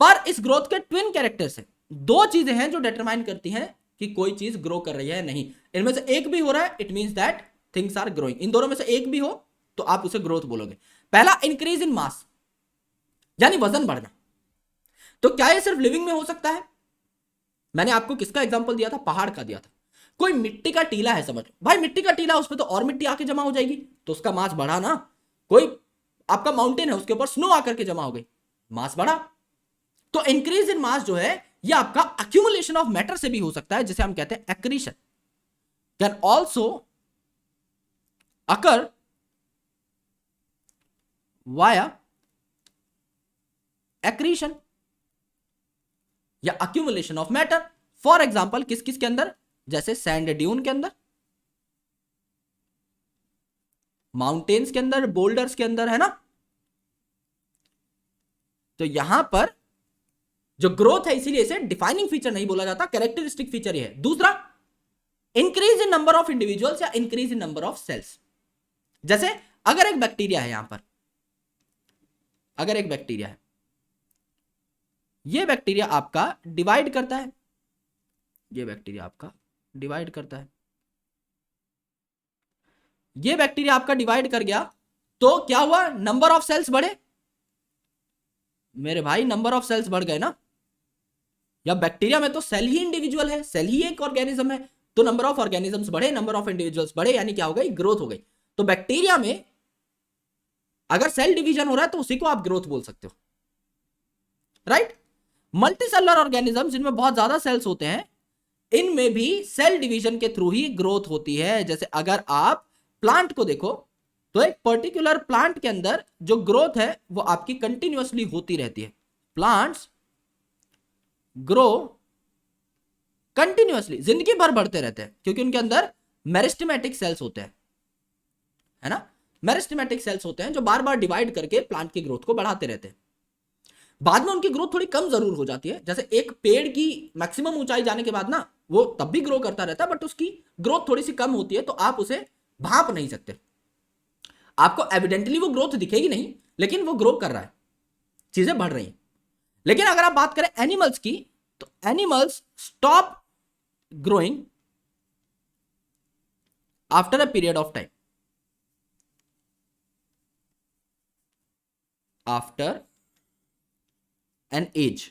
पर इस ग्रोथ के ट्विन कैरेक्टर्स हैं, 2 चीजें हैं जो डिटरमाइन करती हैं कि कोई चीज ग्रो कर रही है नहीं। इनमें से एक भी हो रहा है, it means that things are growing. इन दोनों में से एक भी हो तो आप उसे ग्रोथ बोलोगे। पहला, इंक्रीज इन मास, यानी वजन बढ़ना। तो क्या ये सिर्फ लिविंग में हो सकता है? मैंने आपको किसका एग्जांपल दिया था? पहाड़ का दिया था। कोई मिट्टी का टीला है, समझ भाई, मिट्टी का टीला, उस पर तो और मिट्टी आके जमा हो जाएगी, तो उसका मास बढ़ा ना। कोई आपका माउंटेन है, उसके ऊपर स्नो आकर के जमा हो गई, मास बढ़ा। तो इंक्रीज इन मास जो है ये आपका अक्यूमुलेशन ऑफ मैटर से भी हो सकता है, जिसे हम कहते हैं accretion, can also occur via accretion या accumulation of matter. For example किस किस के अंदर? जैसे सैंड ड्यून के अंदर, माउंटेन्स के अंदर, बोल्डर्स के अंदर, है ना। तो यहां पर जो ग्रोथ है, इसीलिए इसे डिफाइनिंग फीचर नहीं बोला जाता, कैरेक्टरिस्टिक फीचर ही है। दूसरा, increase in number of individuals या increase in number of cells. जैसे अगर एक बैक्टीरिया है, यहां पर अगर एक बैक्टीरिया है, ये बैक्टीरिया आपका डिवाइड करता है, ये बैक्टीरिया आपका डिवाइड करता है, ये बैक्टीरिया आपका डिवाइड कर गया तो क्या हुआ, नंबर ऑफ सेल्स बढ़े मेरे भाई, नंबर ऑफ सेल्स बढ़ गए ना। या बैक्टीरिया में तो सेल ही इंडिविजुअल है, सेल ही एक ऑर्गेनिज्म है, तो नंबर ऑफ ऑर्गेनिजम्स बढ़े, नंबर ऑफ इंडिविजुअल्स बढ़े, यानी क्या हो गई, ग्रोथ हो गई। तो बैक्टीरिया में अगर सेल डिवीजन हो रहा है तो उसी को आप ग्रोथ बोल सकते हो, राइट। मल्टीसेलुलर ऑर्गेनिज्म जिनमें बहुत ज्यादा सेल्स होते हैं, इनमें भी सेल डिवीजन के थ्रू ही ग्रोथ होती है। जैसे अगर आप प्लांट को देखो तो एक पर्टिकुलर प्लांट के अंदर जो ग्रोथ है वो आपकी कंटिन्यूअसली होती रहती है। प्लांट्स ग्रो कंटिन्यूअसली, जिंदगी भर बढ़ते रहते हैं, क्योंकि उनके अंदर मेरिस्टेमेटिक सेल्स होते हैं, है ना। मेरिस्टेमेटिक सेल्स होते हैं जो बार बार डिवाइड करके प्लांट की ग्रोथ को बढ़ाते रहते हैं। बाद में उनकी ग्रोथ थोड़ी कम जरूर हो जाती है, जैसे एक पेड़ की मैक्सिमम ऊंचाई जाने के बाद ना वो तब भी ग्रो करता रहता है, बट उसकी ग्रोथ थोड़ी सी कम होती है, तो आप उसे भांप नहीं सकते। आपको एविडेंटली वो ग्रोथ दिखेगी नहीं, लेकिन वो ग्रो कर रहा है, चीजें बढ़ रही हैं। लेकिन अगर आप बात करें एनिमल्स की, तो animals stop growing after a period of time, after an age.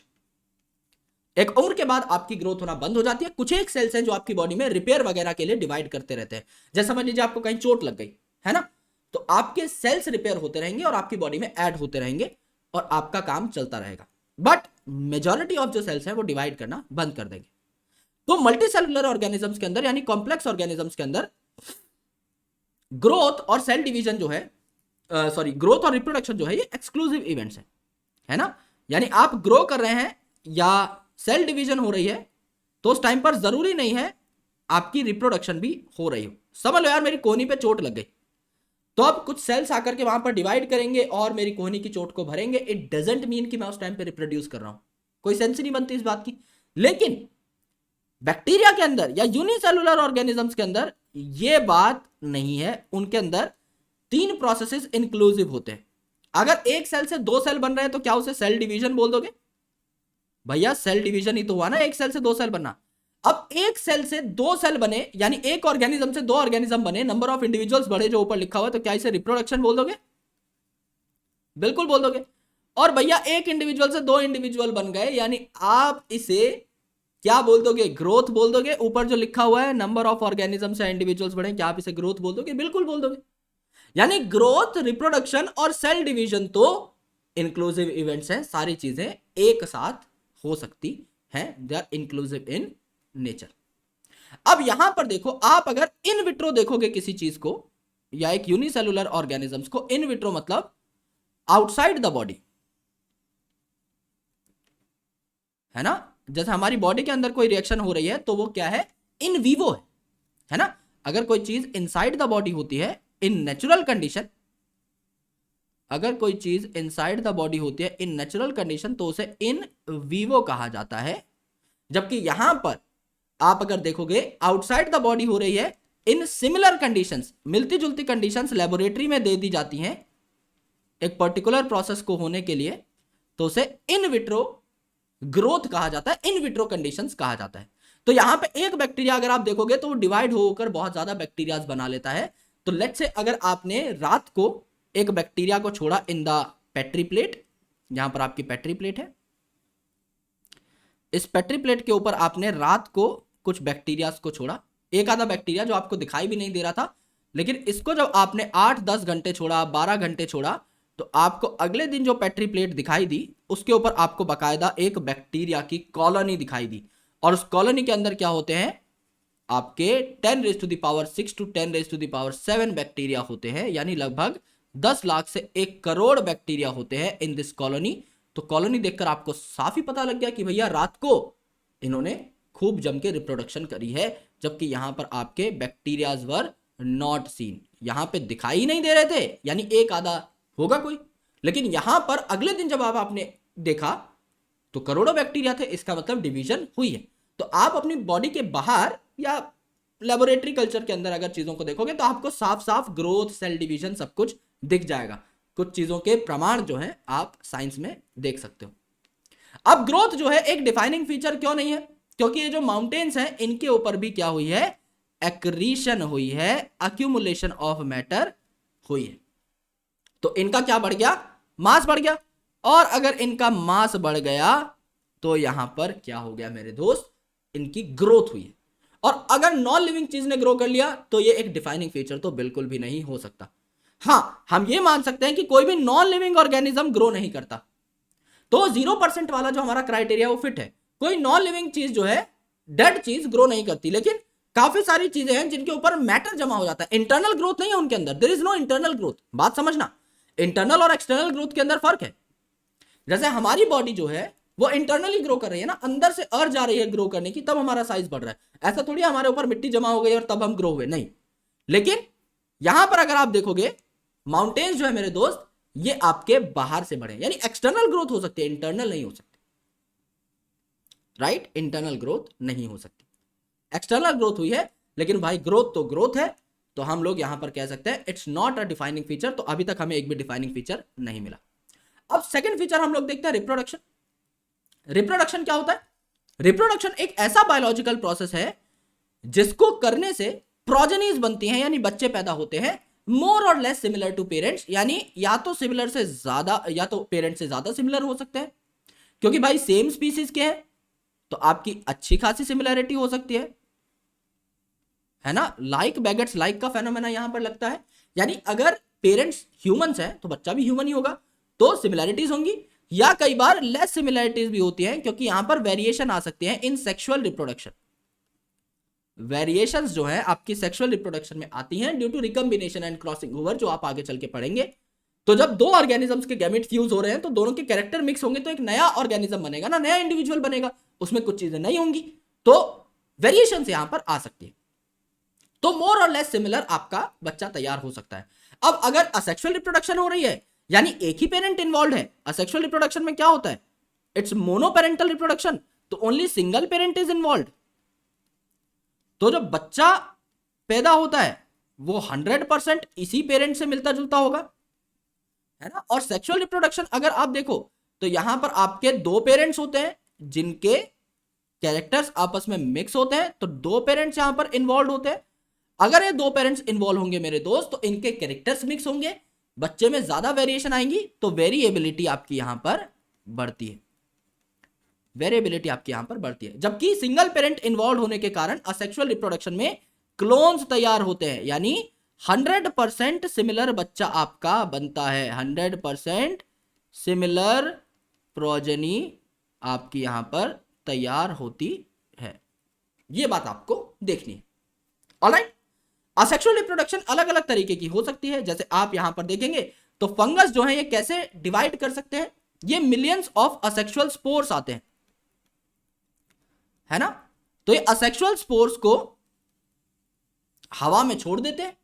एक उम्र के बाद आपकी ग्रोथ होना बंद हो जाती है। कुछ एक सेल्स हैं जो आपकी बॉडी में रिपेयर वगैरह के लिए डिवाइड करते रहते हैं। जैसे समझ लीजिए आपको कहीं चोट लग गई है ना, तो आपके सेल्स रिपेयर होते रहेंगे और आपकी बॉडी में ऐड होते रहेंगे और आपका काम चलता रहेगा, बट मेजॉरिटी ऑफ जो सेल्स हैं वो डिवाइड करना बंद कर देंगे। तो मल्टी सेलुलर ऑर्गेनिजम्स के अंदर, यानी कॉम्प्लेक्स ऑर्गेनिजम्स के अंदर, ग्रोथ और सेल डिवीजन जो है, सॉरी ग्रोथ और रिप्रोडक्शन जो है ये एक्सक्लूसिव इवेंट्स है ना। यानी आप ग्रो कर रहे हैं या सेल डिवीजन हो रही है तो उस टाइम पर जरूरी नहीं है आपकी रिप्रोडक्शन भी हो रही हो। समझ लो यार, मेरी कोहनी पे चोट लग गई तो अब कुछ सेल्स आकर के वहां पर डिवाइड करेंगे और मेरी कोहनी की चोट को भरेंगे। इट डजंट मीन कि मैं उस टाइम पे रिप्रोड्यूस कर रहा हूं, कोई सेंस नहीं बनती इस बात की। लेकिन बैक्टीरिया के अंदर या यूनिसेलुलर ऑर्गेनिजम्स के अंदर ये बात नहीं है। उनके अंदर 3 प्रोसेसेस इंक्लूसिव होते हैं। अगर एक सेल से 2 सेल बन रहे हैं तो क्या उसे सेल डिवीजन बोल दोगे? भैया सेल डिवीजन ही तो हुआ ना, एक सेल से 2 सेल बनना। अब एक सेल से 2 सेल बने, यानी एक ऑर्गेनिज्म से 2 ऑर्गेनिज्म बने, नंबर ऑफ इंडिविजुअल्स बढ़े जो ऊपर लिखा हुआ है, तो क्या इसे रिप्रोडक्शन बोल दोगे? बिल्कुल बोल दोगे। और भैया एक इंडिविजुअल से 2 इंडिविजुअल बन गए, यानी आप इसे क्या बोल दोगे? ग्रोथ बोल दोगे। ऊपर जो लिखा हुआ है नंबर ऑफ ऑर्गेनिजम्स या इंडिविजुअल्स बढ़े, क्या आप इसे ग्रोथ बोल दोगे? बिल्कुल बोल दोगे। यानी ग्रोथ, रिप्रोडक्शन और सेल डिवीजन तो इंक्लूसिव इवेंट्स हैं, सारी चीजें एक साथ हो सकती हैं, they are inclusive in nature. अब यहां पर देखो, आप अगर इन विट्रो देखोगे किसी चीज को या एक यूनिसेलुलर ऑर्गेनिजम्स को, इन विट्रो मतलब आउटसाइड द बॉडी, है ना। जैसे हमारी बॉडी के अंदर कोई रिएक्शन हो रही है तो वो क्या है? इन वीवो है ना। अगर कोई चीज इनसाइड द बॉडी होती है इन नेचुरल कंडीशन, अगर कोई चीज इनसाइड द बॉडी होती है इन नेचुरल कंडीशन तो उसे इन वीवो कहा जाता है। जबकि यहां पर आप अगर देखोगे आउटसाइड द बॉडी हो रही है इन सिमिलर कंडीशंस, मिलती जुलती कंडीशंस लेबोरेटरी में दे दी जाती हैं एक पर्टिकुलर प्रोसेस को होने के लिए, तो उसे इन विट्रो ग्रोथ कहा जाता है, इन विट्रो कंडीशंस कहा जाता है। तो यहां पे एक बैक्टीरिया अगर आप देखोगे तो वो डिवाइड होकर बहुत ज्यादा बैक्टीरियाज बना लेता है। तो लेट्स से अगर आपने रात को एक बैक्टीरिया को छोड़ा इन द पेट्री प्लेट, यहां पर आपकी पेट्री प्लेट है, इस पेट्री प्लेट के ऊपर आपने रात को कुछ बैक्टीरियाज को छोड़ा, एक आधा बैक्टीरिया जो आपको दिखाई भी नहीं दे रहा था, लेकिन इसको जब आपने 8-10 घंटे छोड़ा, 12 घंटे छोड़ा, तो आपको अगले दिन जो पेट्री प्लेट दिखाई दी उसके ऊपर आपको बाकायदा एक बैक्टीरिया की कॉलोनी दिखाई दी। और उस कॉलोनी के अंदर क्या होते हैं? आपके 10⁻6 to 10⁻7 बैक्टीरिया होते हैं, यानी लगभग 10 लाख से 1 करोड़ बैक्टीरिया होते हैं इन दिस कॉलोनी। तो कॉलोनी देखकर आपको साफ ही पता लग गया कि भैया रात को इन्होंने खूब जम के रिप्रोडक्शन करी है, जबकि यहां पर आपके बैक्टीरियाज वर नॉट सीन, यहां पे दिखाई नहीं दे रहे थे, यानी एक आधा होगा कोई। लेकिन यहां पर अगले दिन जब आपने देखा तो करोड़ों बैक्टीरिया थे, इसका मतलब डिवीजन हुई है। तो आप अपनी बॉडी के बाहर या लेबोरेटरी कल्चर के अंदर अगर चीजों को देखोगे तो आपको साफ साफ ग्रोथ, सेल डिवीजन सब कुछ दिख जाएगा। कुछ चीजों के प्रमाण जो है आप साइंस में देख सकते हो। अब ग्रोथ जो है एक डिफाइनिंग फीचर क्यों नहीं है? क्योंकि ये जो माउंटेन्स हैं इनके ऊपर भी क्या हुई है? एक्रीशन हुई है, अक्यूमुलेशन ऑफ मैटर हुई है। तो इनका क्या बढ़ गया, मास बढ़ गया। और अगर इनका मास बढ़ गया तो यहां पर क्या हो गया मेरे दोस्त, इनकी ग्रोथ हुई है। और अगर नॉन लिविंग चीज ने ग्रो कर लिया तो ये एक डिफाइनिंग फीचर तो बिल्कुल भी नहीं हो सकता। हां, हम ये मान सकते हैं कि कोई भी नॉन लिविंग ऑर्गेनिज्म ग्रो नहीं करता, तो 0% वाला जो हमारा क्राइटेरिया वो फिट है। कोई नॉन लिविंग चीज जो है, डेड चीज ग्रो नहीं करती, लेकिन काफी सारी चीजें हैं जिनके ऊपर मैटर जमा हो जाता है। इंटरनल ग्रोथ नहीं है उनके अंदर, there is no internal growth. बात समझना, इंटरनल और एक्सटर्नल ग्रोथ के अंदर फर्क है। जैसे हमारी बॉडी जो है वो इंटरनली ग्रो कर रही है ना, अंदर से अर्ज आ रही है ग्रो करने की, तब हमारा साइज बढ़ रहा है। ऐसा थोड़ी हमारे ऊपर मिट्टी जमा हो गई और तब हम ग्रो हुए, नहीं। लेकिन यहां पर अगर आप देखोगे, माउंटेन्स जो है मेरे दोस्त, ये आपके बाहर से बढ़े, यानी एक्सटर्नल ग्रोथ हो सकती है, इंटरनल नहीं हो सकती। राइट, इंटरनल ग्रोथ नहीं हो सकती, एक्सटर्नल ग्रोथ हुई है। लेकिन भाई ग्रोथ तो ग्रोथ है, तो हम लोग यहां पर कह सकते हैं it's not a defining feature. तो अभी तक हमें एक भी डिफाइनिंग फीचर नहीं मिला। अब सेकंड फीचर हम लोग देखते हैं, रिप्रोडक्शन। रिप्रोडक्शन क्या होता है? रिप्रोडक्शन एक ऐसा बायोलॉजिकल प्रोसेस है जिसको करने से प्रोजेनीज बनती हैं, यानी बच्चे पैदा होते हैं, मोर और लेस सिमिलर टू पेरेंट्स, यानी या तो सिमिलर से ज्यादा, या तो पेरेंट्स से ज्यादा सिमिलर हो सकते हैं, क्योंकि भाई सेम स्पीसीज के हैं तो आपकी अच्छी खासी सिमिलरिटी हो सकती है ना। लाइक बेगेट्स लाइक का फेनोमेना यहां पर लगता है, यानी अगर पेरेंट्स ह्यूमंस हैं तो बच्चा भी ह्यूमन ही होगा, तो सिमिलरिटीज होंगी। या कई बार लेस सिमिलरिटीज भी होती हैं, क्योंकि यहां पर वेरिएशन आ सकती है इन सेक्सुअल रिप्रोडक्शन। वेरिएशंस जो है आपकी सेक्सुअल रिप्रोडक्शन में आती हैं due to recombination and crossing over, जो आप आगे चल के पढ़ेंगे। तो जब दो ऑर्गेनिजम्स के गैमेट फ्यूज हो रहे हैं तो दोनों के कैरेक्टर मिक्स होंगे, तो एक नया ऑर्गेनिज्म बनेगा ना, नया इंडिविजुअल बनेगा, उसमें कुछ चीजें नहीं होंगी, तो वेरिएशंस यहां पर आ सकती है। तो मोर और लेस सिमिलर आपका बच्चा तैयार हो सकता है। अब अगर असेक्सुअल रिप्रोडक्शन हो रही है, यानी एक ही पेरेंट इन्वॉल्व है, असेक्सुअल रिप्रोडक्शन में क्या होता है, इट्स मोनोपेरेंटल रिप्रोडक्शन, तो only single parent is involve. तो जब बच्चा पैदा होता है वो 100% इसी पेरेंट से मिलता जुलता होगा, है ना। और सेक्सुअल रिप्रोडक्शन अगर आप देखो तो यहां पर आपके दो पेरेंट्स होते हैं जिनके कैरेक्टर्स आपस में मिक्स होते हैं, तो दो पेरेंट्स यहां पर इन्वॉल्व होते हैं। अगर ये दो पेरेंट्स इन्वॉल्व होंगे मेरे दोस्त, तो इनके कैरेक्टर्स मिक्स होंगे, बच्चे में ज्यादा वेरिएशन आएंगी, तो वेरिएबिलिटी आपकी यहां पर बढ़ती है, वेरिएबिलिटी आपकी यहां पर बढ़ती है। जबकि सिंगल पेरेंट इन्वॉल्व होने के कारण असेक्सुअल रिप्रोडक्शन में क्लोन्स तैयार होते हैं, यानी 100% सिमिलर बच्चा आपका बनता है, 100% सिमिलर प्रोजेनी आपकी यहां पर तैयार होती है। यह बात आपको देखनी है। ऑलराइट, असेक्सुअल रिप्रोडक्शन अलग अलग तरीके की हो सकती है। जैसे आप यहां पर देखेंगे तो फंगस जो है ये कैसे डिवाइड कर सकते हैं, ये मिलियंस ऑफ असेक्सुअल स्पोर्स आते हैं, है ना। तो ये असेक्सुअल स्पोर्स को हवा में छोड़ देते हैं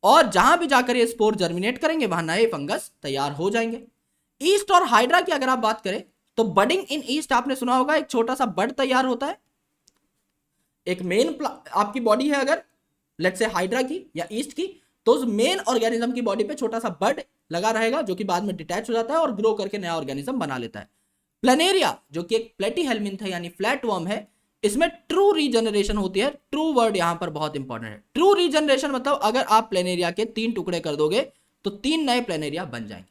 और जहां भी जाकर ये स्पोर जर्मिनेट करेंगे वहां नए फंगस तैयार हो जाएंगे। ईस्ट और हाइड्रा की अगर आप बात करें तो बडिंग इन ईस्ट आपने सुना होगा, एक छोटा सा बड तैयार होता है। एक मेन आपकी बॉडी है अगर लेट्स से हाइड्रा की या ईस्ट की, तो उस मेन ऑर्गेनिज्म की बॉडी पे छोटा सा बड लगा रहेगा जो कि बाद में डिटैच हो जाता है और ग्रो करके नया ऑर्गेनिज्म बना लेता है। प्लेनेरिया जो कि एक प्लेटीहेल्मिन्थ है यानी फ्लैट वर्म है, इसमें ट्रू रीजनरेशन होती है। ट्रू वर्ड यहां पर बहुत इंपॉर्टेंट है। ट्रू रीजनरेशन मतलब अगर आप प्लेनेरिया के 3 टुकड़े कर दोगे तो 3 नए प्लेनेरिया बन जाएंगे।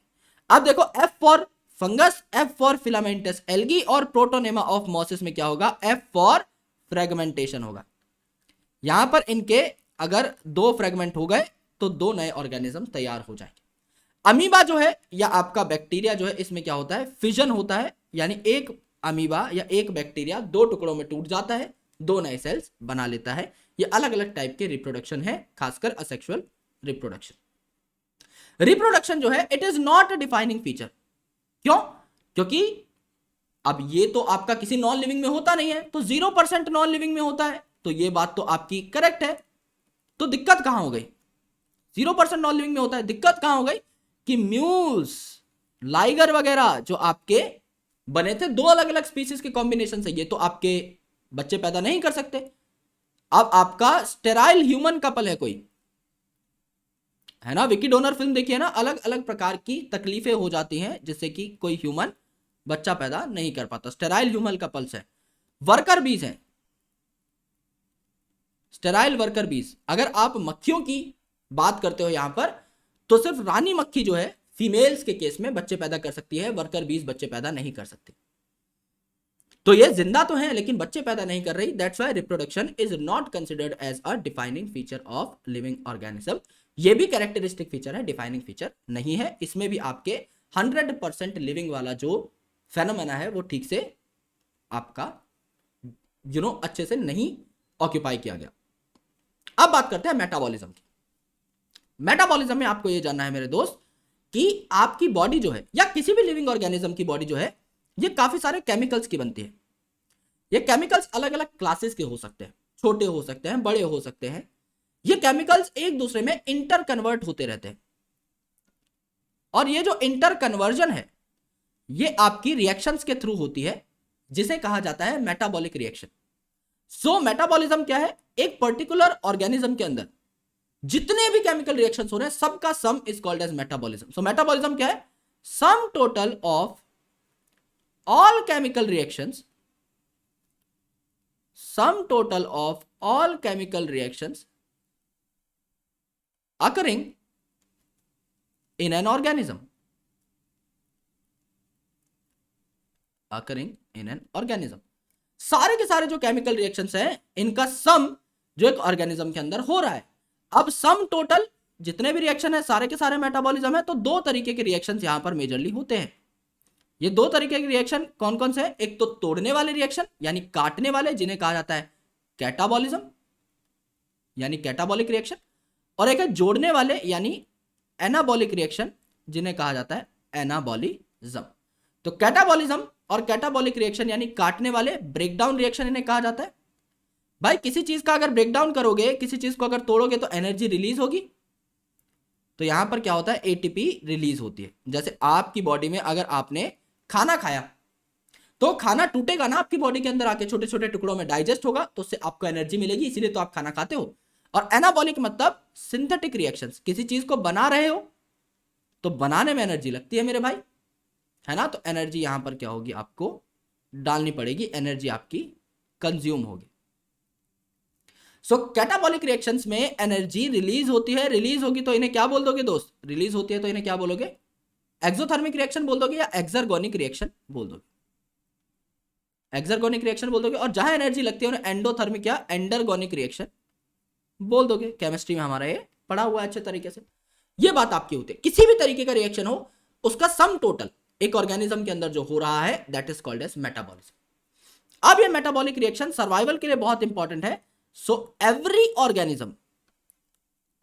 अब देखो, F for fungus, F for filamentous algae और प्रोटोनेमा ऑफ मॉसिस में क्या होगा, एफ फॉर फ्रेगमेंटेशन होगा। यहां पर इनके अगर 2 फ्रेगमेंट हो गए तो 2 नए ऑर्गेनिज्म तैयार हो जाएंगे। अमीबा जो है या आपका बैक्टीरिया जो है, इसमें क्या होता है, फिजन होता है, यानी एक अमीबा या एक बैक्टीरिया 2 टुकड़ों में टूट जाता है, 2 नए सेल्स बना लेता है। ये अलग अलग टाइप के रिप्रोडक्शन है, खासकर असेक्सुअल रिप्रोडक्शन। रिप्रोडक्शन जो है it is not a defining feature. क्यों? क्योंकि अब ये तो आपका किसी नॉन लिविंग में होता नहीं है, तो 0% नॉन लिविंग में होता है, तो ये बात तो आपकी करेक्ट है। तो दिक्कत कहां हो गई, 0% नॉन लिविंग में होता है, दिक्कत कहां हो गई कि म्यूल्स, लाइगर वगैरह जो आपके बने थे 2 अलग अलग स्पीसीज के कॉम्बिनेशन से, ये तो आपके बच्चे पैदा नहीं कर सकते। अब आपका स्टेराइल ह्यूमन कपल है कोई, है ना, विकी डोनर फिल्म देखिए ना, अलग अलग प्रकार की तकलीफें हो जाती हैं जिससे कि कोई ह्यूमन बच्चा पैदा नहीं कर पाता। स्टेराइल ह्यूमन कपल्स है, वर्कर बीज है, स्टेराइल वर्कर बीज, अगर आप मक्खियों की बात करते हो यहां पर, तो सिर्फ रानी मक्खी जो है फीमेल्स के केस में बच्चे पैदा कर सकती है, वर्कर बीज बच्चे पैदा नहीं कर सकते। तो ये जिंदा तो है लेकिन बच्चे पैदा नहीं कर रही, that's why reproduction is not considered as a defining feature of living organism. ये भी कैरेक्टरिस्टिक फीचर है, डिफाइनिंग फीचर नहीं है। इसमें भी आपके 100% लिविंग वाला जो फेनोमेना है वो ठीक से आपका अच्छे से नहीं ऑक्यूपाई किया गया। अब बात करते हैं मेटाबॉलिज्म की। मेटाबॉलिज्म में आपको यह जानना है मेरे दोस्त कि आपकी बॉडी जो है या किसी भी लिविंग ऑर्गेनिज्म की बॉडी जो है ये काफी सारे केमिकल्स की बनती है। ये केमिकल्स अलग अलग क्लासेस के हो सकते हैं, छोटे हो सकते हैं, बड़े हो सकते हैं। ये केमिकल्स एक दूसरे में इंटर कन्वर्ट होते रहते हैं और ये जो इंटर कन्वर्जन है ये आपकी रिएक्शंस के थ्रू होती है जिसे कहा जाता है मेटाबॉलिक रिएक्शन। सो मेटाबॉलिज्म क्या है? एक पर्टिकुलर ऑर्गेनिज्म के अंदर जितने भी केमिकल रिएक्शंस हो रहे हैं सबका sum is called as metabolism. So metabolism क्या है? Sum total of all chemical reactions, sum total of all chemical reactions occurring in an organism, occurring in an organism। सारे के सारे जो केमिकल रिएक्शंस हैं इनका सम जो एक ऑर्गेनिज्म के अंदर हो रहा है। अब सम टोटल जितने भी रिएक्शन है सारे के सारे मेटाबॉलिज्म है। तो दो तरीके के रिएक्शंस यहां पर मेजरली होते हैं। ये दो तरीके के रिएक्शन कौन कौन से हैं? एक तो तोड़ने वाले रिएक्शन यानी काटने वाले जिन्हें कहा जाता है कैटाबॉलिज्म यानी कैटाबॉलिक रिएक्शन, और एक है जोड़ने वाले यानी एनाबॉलिक रिएक्शन जिन्हें कहा जाता है एनाबॉलिज्म। तो कैटाबॉलिज्म और कैटाबॉलिक रिएक्शन यानी काटने वाले, ब्रेकडाउन रिएक्शन इन्हें कहा जाता है। भाई किसी चीज का अगर ब्रेकडाउन करोगे, किसी चीज को अगर तोड़ोगे तो एनर्जी रिलीज होगी। तो यहां पर क्या होता है? एटीपी रिलीज होती है। जैसे आपकी बॉडी में अगर आपने खाना खाया तो खाना टूटेगा ना आपकी बॉडी के अंदर आके, छोटे छोटे टुकड़ों में डाइजेस्ट होगा तो उससे आपको एनर्जी मिलेगी, इसीलिए तो आप खाना खाते हो। और एनाबॉलिक मतलब सिंथेटिक रिएक्शंस, किसी चीज को बना रहे हो तो बनाने में एनर्जी लगती है मेरे भाई, है ना। तो एनर्जी यहां पर क्या होगी? आपको डालनी पड़ेगी, एनर्जी आपकी कंज्यूम होगी। सो कैटाबॉलिक रिएक्शंस में एनर्जी रिलीज होती है। रिलीज होगी तो इन्हें क्या बोल दोगे दोस्त? रिलीज होती है तो इन्हें क्या बोलोगे? एक्सोथर्मिक रिएक्शन बोल दोगे या एक्सर्गोनिक रिएक्शन बोल दोगे? एक्सर्गोनिक रिएक्शन बोल दोगे। और जहां एनर्जी लगती है उन्हें एंडोथर्मिक या एंडरगोनिक रिएक्शन बोल दोगे। केमिस्ट्री में हमारा ये पढ़ा हुआ है अच्छे तरीके से। ये बात आपकी होती है, किसी भी तरीके का रिएक्शन हो उसका सम टोटल एक ऑर्गेनिज्म के अंदर जो हो रहा है that is called as metabolism. अब ये मेटाबॉलिक रिएक्शन सर्वाइवल के लिए बहुत इंपॉर्टेंट है। So every organism,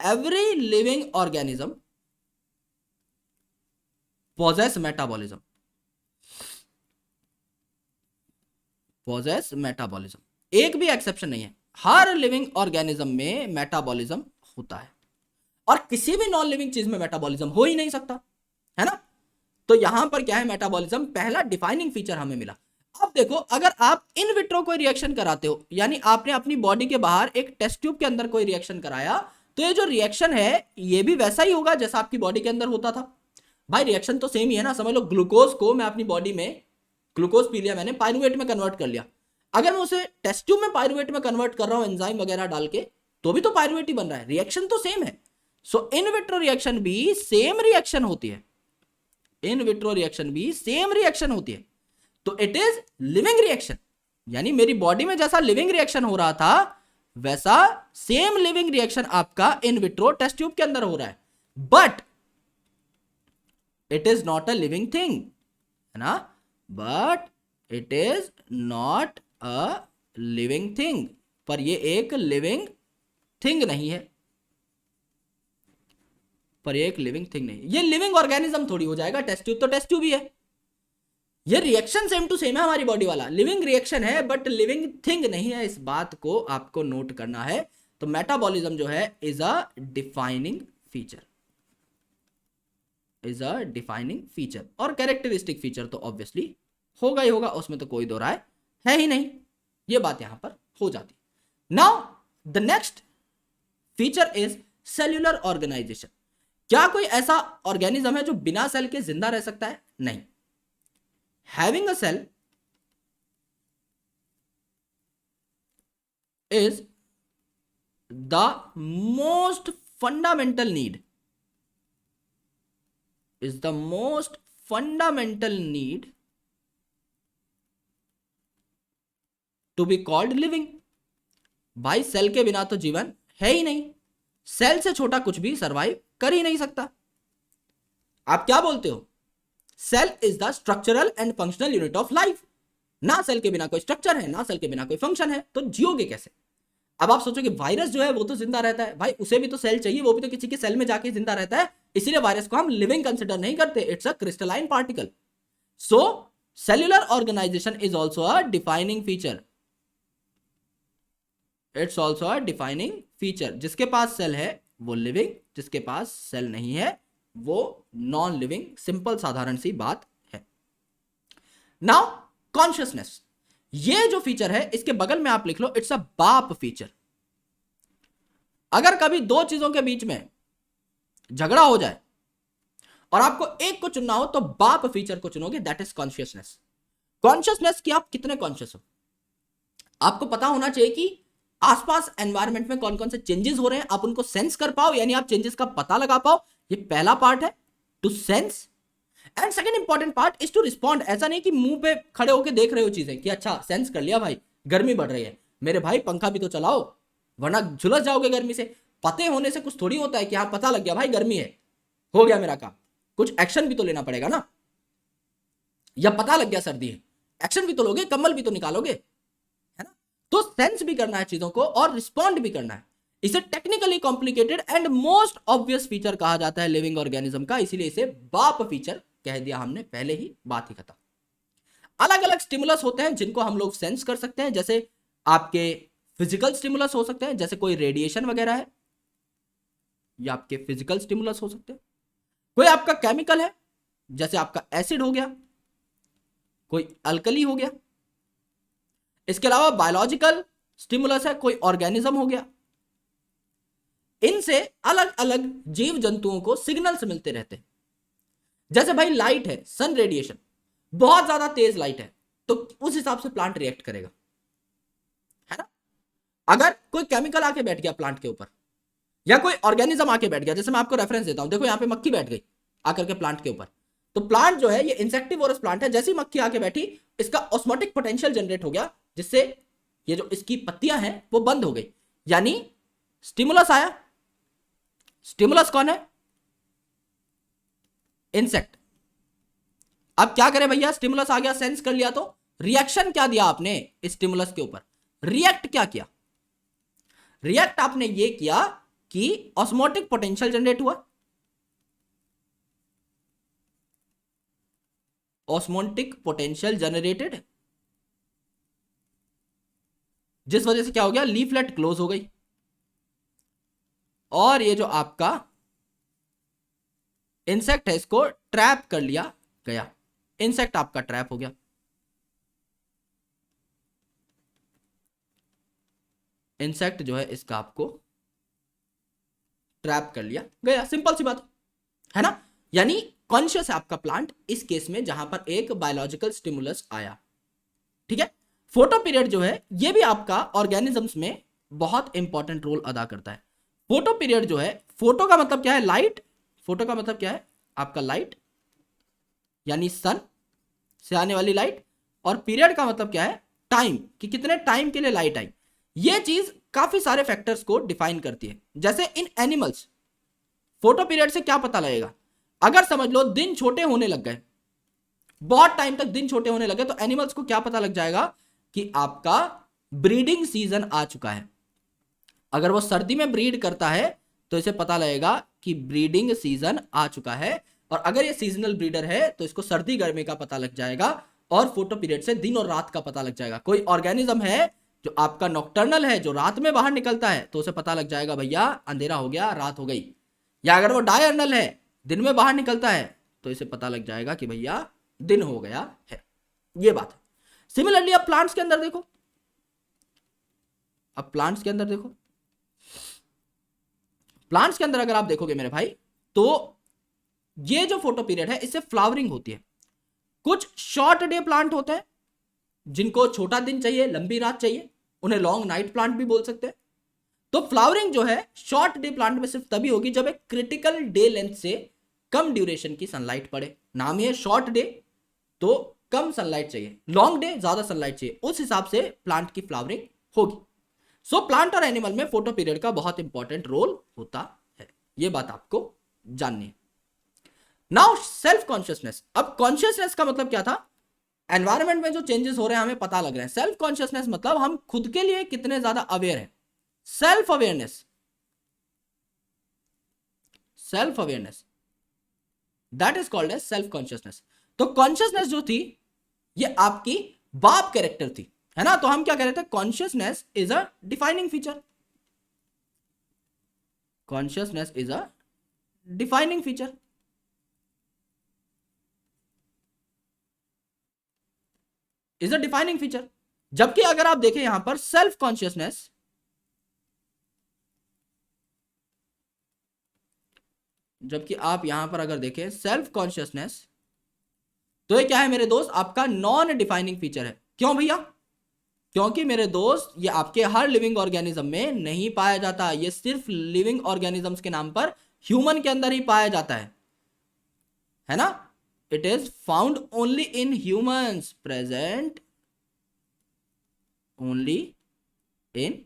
every living organism possess metabolism, possess metabolism। एक भी एक्सेप्शन नहीं है, हर लिविंग ऑर्गेनिज्म में मेटाबॉलिज्म होता है और किसी भी नॉन लिविंग चीज में मेटाबॉलिज्म हो ही नहीं सकता, है ना। तो यहां पर क्या है? मेटाबॉलिज्म पहला डिफाइनिंग फीचर हमें मिला। अब देखो, अगर आप इन विट्रो कोई रिएक्शन कराते हो यानी आपने अपनी बॉडी के बाहर एक टेस्ट ट्यूब के अंदर कोई रिएक्शन कराया, तो ये जो रिएक्शन है ये भी वैसा ही होगा जैसा आपकी बॉडी के अंदर होता था। भाई रिएक्शन तो सेम ही है ना। समझ लो ग्लूकोज को मैं अपनी बॉडी में, ग्लूकोज पी लिया मैंने, पायरुवेट में कन्वर्ट कर लिया। अगर मैं उसे टेस्ट ट्यूब में पायरुवेट में कन्वर्ट कर रहा हूं एंजाइम वगैरह डाल के, तो भी तो पायरुवेट ही बन रहा है, रिएक्शन तो सेम है। सो इन विट्रो रिएक्शन भी सेम रिएक्शन होती है, इन विट्रो रिएक्शन भी सेम रिएक्शन होती है। तो इट इज लिविंग रिएक्शन, यानी मेरी बॉडी में जैसा लिविंग रिएक्शन हो रहा था वैसा सेम लिविंग रिएक्शन आपका इन विट्रो टेस्ट ट्यूब के अंदर हो रहा है। But it is not a living thing, है ना। But it is not a living thing, पर ये एक लिविंग थिंग नहीं है, पर ये एक लिविंग थिंग नहीं है। ये लिविंग ऑर्गेनिज्म थोड़ी हो जाएगा, टेस्ट ट्यूब तो टेस्ट ट्यूब ही है। ये रिएक्शन सेम टू सेम है हमारी बॉडी वाला, लिविंग रिएक्शन है बट लिविंग थिंग नहीं है। इस बात को आपको नोट करना है। तो मेटाबॉलिज्म जो है is a defining feature, is a defining feature. और कैरेक्टरिस्टिक फीचर तो ऑब्वियसली होगा ही होगा, उसमें तो कोई दो राय है ही नहीं। ये बात यहां पर हो जाती। Now the next feature is cellular organisation. क्या कोई ऐसा ऑर्गेनिज्म है जो बिना सेल के जिंदा रह सकता है? नहीं। Having a cell is the most fundamental need is the most fundamental need to be called living. भाई सेल के बिना तो जीवन है ही नहीं, सेल से छोटा कुछ भी सरवाइव कर ही नहीं सकता। आप क्या बोलते हो? Cell is the structural and functional unit of life. ना सेल के बिना कोई स्ट्रक्चर है, ना सेल के बिना कोई फंक्शन है, तो जियोगे कैसे? अब आप सोचोगे वायरस जो है वो तो जिंदा रहता है, भाई उसे भी तो सेल चाहिए, वो भी तो किसी के सेल में जाके जिंदा रहता है, इसीलिए वायरस को हम लिविंग कंसिडर नहीं करते, it's a crystalline particle. So cellular organisation is also a defining feature, it's also a defining feature. जिसके पास सेल है वो लिविंग, जिसके पास सेल नहीं है वो नॉन लिविंग। सिंपल साधारण सी बात है। नाउ कॉन्शियसनेस, ये जो फीचर है इसके बगल में आप लिख लो इट्स अ बाप फीचर। अगर कभी दो चीजों के बीच में झगड़ा हो जाए और आपको एक को चुनना हो तो बाप फीचर को चुनोगे, दैट इज कॉन्शियसनेस। कॉन्शियसनेस कि आप कितने कॉन्शियस हो, आपको पता होना चाहिए कि आसपास एनवायरनमेंट में कौन कौन से चेंजेस हो रहे हैं, आप उनको सेंस कर पाओ, यानी आप चेंजेस का पता लगा पाओ। ये पहला पार्ट है, to sense. And second important part is to respond. ऐसा नहीं कि मुंह पे खड़े होकर देख रहे हो चीजें कि अच्छा सेंस कर लिया भाई गर्मी बढ़ रही है, मेरे भाई पंखा भी तो चलाओ वरना झुलस जाओगे गर्मी से। पते होने से कुछ थोड़ी होता है कि हाँ पता लग गया भाई गर्मी है, हो गया मेरा काम, कुछ एक्शन भी तो लेना पड़ेगा ना। या पता लग गया सर्दी है, एक्शन भी तो लोगे, कम्बल भी तो निकालोगे, है ना। तो सेंस भी करना है चीजों को और रिस्पॉन्ड भी करना है। इसे technically complicated and most obvious feature कहा जाता है लिविंग ऑर्गेनिज्म का, इसीलिए इसे बाप फीचर कह दिया हमने, पहले ही बात ही खत्म। अलग अलग स्टिमुलस होते हैं जिनको हम लोग सेंस कर सकते हैं, जैसे आपके फिजिकल स्टिमुलस हो सकते हैं, जैसे कोई रेडिएशन वगैरह है, या आपके फिजिकल स्टिमुलस हो सकते हैं। कोई आपका केमिकल है, जैसे आपका एसिड हो गया, कोई अल्कली हो गया। इसके अलावा बायोलॉजिकल स्टिमुलस है, कोई ऑर्गेनिज्म हो गया। इनसे अलग अलग जीव जंतुओं को सिग्नल्स मिलते रहते हैं। जैसे भाई लाइट है, सन रेडिएशन, बहुत ज्यादा तेज लाइट है तो उस हिसाब से प्लांट रिएक्ट करेगा, है ना। अगर कोई केमिकल आके बैठ गया प्लांट के ऊपर, या कोई ऑर्गेनिज्म आके बैठ गया, जैसे मैं आपको रेफरेंस देता हूं, देखो यहां पे मक्खी बैठ गई आकर के प्लांट के ऊपर, तो प्लांट जो है ये इंसेक्टिवोरस प्लांट है, जैसी मक्खी आके बैठी इसका ऑस्मोटिक पोटेंशियल जनरेट हो गया, जिससे ये जो इसकी पत्तियां हैं वो बंद हो गई, यानी स्टिमुलस आया। स्टिमुलस कौन है? इंसेक्ट। अब क्या करें भैया, स्टिमुलस आ गया, सेंस कर लिया, तो रिएक्शन क्या दिया आपने स्टिमुलस के ऊपर? रिएक्ट क्या किया? रिएक्ट आपने ये किया कि ऑस्मोटिक पोटेंशियल जनरेट हुआ, ऑस्मोटिक पोटेंशियल जनरेटेड, जिस वजह से क्या हो गया, लीफलेट क्लोज हो गई, और ये जो आपका इंसेक्ट है इसको ट्रैप कर लिया गया, इंसेक्ट आपका ट्रैप हो गया। इंसेक्ट जो है इसका आपको ट्रैप कर लिया गया, सिंपल सी बात है ना। यानी कॉन्शियस है आपका प्लांट इस केस में जहां पर एक बायोलॉजिकल स्टिमुलस आया, ठीक है। फोटो पीरियड जो है ये भी आपका ऑर्गेनिजम्स में बहुत इंपॉर्टेंट रोल अदा करता है। फोटो पीरियड जो है, फोटो का मतलब क्या है? लाइट। फोटो का मतलब क्या है? आपका लाइट, यानी सन से आने वाली लाइट, और पीरियड का मतलब क्या है? टाइम, कि कितने टाइम के लिए लाइट आई। ये चीज काफी सारे फैक्टर्स को डिफाइन करती है। जैसे इन एनिमल्स, फोटो पीरियड से क्या पता लगेगा? अगर समझ लो दिन छोटे होने लग गए, बहुत टाइम तक दिन छोटे होने लगे, तो एनिमल्स को क्या पता लग जाएगा कि आपका ब्रीडिंग सीजन आ चुका है। अगर वो सर्दी में ब्रीड करता है तो इसे पता लगेगा कि ब्रीडिंग सीजन आ चुका है, और अगर ये सीजनल ब्रीडर है तो इसको सर्दी गर्मी का पता लग जाएगा, और फोटो पीरियड से दिन और रात का पता लग जाएगा। कोई ऑर्गेनिज्म है जो आपका नॉक्टर्नल है, जो रात में बाहर निकलता है, तो उसे पता लग जाएगा भैया अंधेरा हो गया, रात हो गई। या अगर वो डायर्नल है, दिन में बाहर निकलता है, तो इसे पता लग जाएगा कि भैया दिन हो गया है। ये बात है। सिमिलरली अब प्लांट्स के अंदर देखो, अब प्लांट्स के अंदर देखो, प्लांट्स के अंदर अगर आप देखोगे मेरे भाई, तो ये जो फोटो पीरियड है इससे फ्लावरिंग होती है। कुछ शॉर्ट डे प्लांट होते हैं जिनको छोटा दिन चाहिए, लंबी रात चाहिए, उन्हें लॉन्ग नाइट प्लांट भी बोल सकते हैं। तो फ्लावरिंग जो है शॉर्ट डे प्लांट में सिर्फ तभी होगी जब एक क्रिटिकल डे लेंथ से कम ड्यूरेशन की सनलाइट पड़े। नाम ही है शॉर्ट डे, तो कम सनलाइट चाहिए, लॉन्ग डे ज्यादा सनलाइट चाहिए, उस हिसाब से प्लांट की फ्लावरिंग होगी। सो प्लांट और एनिमल में फोटो पीरियड का बहुत इंपॉर्टेंट रोल होता है, यह बात आपको जाननी है। Now self consciousness. अब कॉन्शियसनेस का मतलब क्या था? एनवायरमेंट में जो चेंजेस हो रहे हैं हमें पता लग रहे हैं। सेल्फ कॉन्शियसनेस मतलब हम खुद के लिए कितने ज्यादा अवेयर हैं। Self awareness, self awareness that is called as self consciousness. तो कॉन्शियसनेस जो थी ये आपकी बाप कैरेक्टर थी, है ना। तो हम क्या कह रहे थे? Consciousness is a defining feature, consciousness is a defining feature. Is a defining feature. जबकि अगर आप देखें यहां पर सेल्फ कॉन्शियसनेस, जबकि आप यहां पर अगर देखें सेल्फ कॉन्शियसनेस, तो ये क्या है मेरे दोस्त? आपका नॉन डिफाइनिंग फीचर है। क्यों भैया? क्योंकि मेरे दोस्त ये आपके हर लिविंग ऑर्गेनिज्म में नहीं पाया जाता, ये सिर्फ लिविंग ऑर्गेनिजम्स के नाम पर ह्यूमन के अंदर ही पाया जाता है ना। It is found only in humans, present only in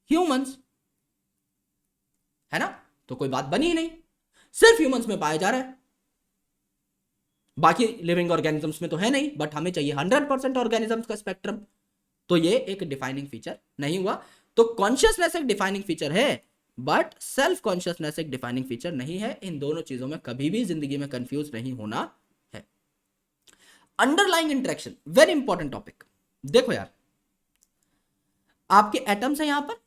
humans, है ना। तो कोई बात बनी ही नहीं, सिर्फ ह्यूमंस में पाया जा रहा है, बाकी लिविंग ऑर्गेनिजम्स में तो है नहीं। बट हमें चाहिए 100% ऑर्गेनिजम्स का स्पेक्ट्रम, तो ये एक डिफाइनिंग फीचर नहीं हुआ। तो कॉन्शियसनेस एक डिफाइनिंग फीचर है, बट सेल्फ कॉन्शियसनेस एक डिफाइनिंग फीचर नहीं है। इन दोनों चीजों में कभी भी जिंदगी में कंफ्यूज नहीं होना है। Underlying interaction, very important topic. देखो यार, आपके एटम्स हैं यहां पर,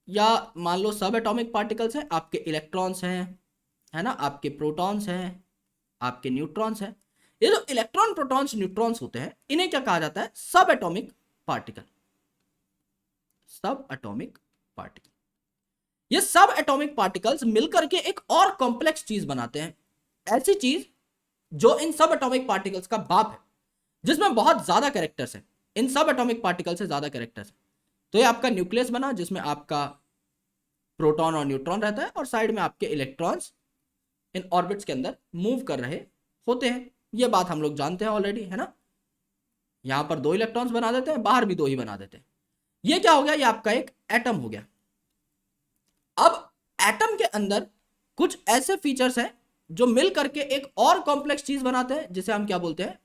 या मान लो सब एटॉमिक पार्टिकल्स हैं, आपके इलेक्ट्रॉन्स हैं, है ना, आपके प्रोटॉन्स हैं, आपके न्यूट्रॉन्स हैं। ये जो इलेक्ट्रॉन प्रोटॉन्स न्यूट्रॉन्स होते हैं इन्हें क्या कहा जाता है? सब एटॉमिक पार्टिकल, सब एटॉमिक पार्टिकल। ये सब एटॉमिक पार्टिकल्स मिलकर के एक और कॉम्प्लेक्स चीज बनाते हैं, ऐसी चीज जो इन सब एटॉमिक पार्टिकल्स का बाप है, जिसमें बहुत ज्यादा कैरेक्टर्स हैं, इन सब एटॉमिक पार्टिकल से ज्यादा कैरेक्टर्स हैं। तो ये आपका न्यूक्लियस बना, जिसमें आपका प्रोटॉन और न्यूट्रॉन रहता है, और साइड में आपके इलेक्ट्रॉन्स इन ऑर्बिट्स के अंदर मूव कर रहे होते हैं। ये बात हम लोग जानते हैं ऑलरेडी, है ना। यहां पर 2 इलेक्ट्रॉन्स बना देते हैं, बाहर भी 2 ही बना देते हैं। ये क्या हो गया? ये आपका एक एटम हो गया। अब एटम के अंदर कुछ ऐसे फीचर्स हैं जो मिल करके एक और कॉम्प्लेक्स चीज बनाते हैं, जिसे हम क्या बोलते हैं?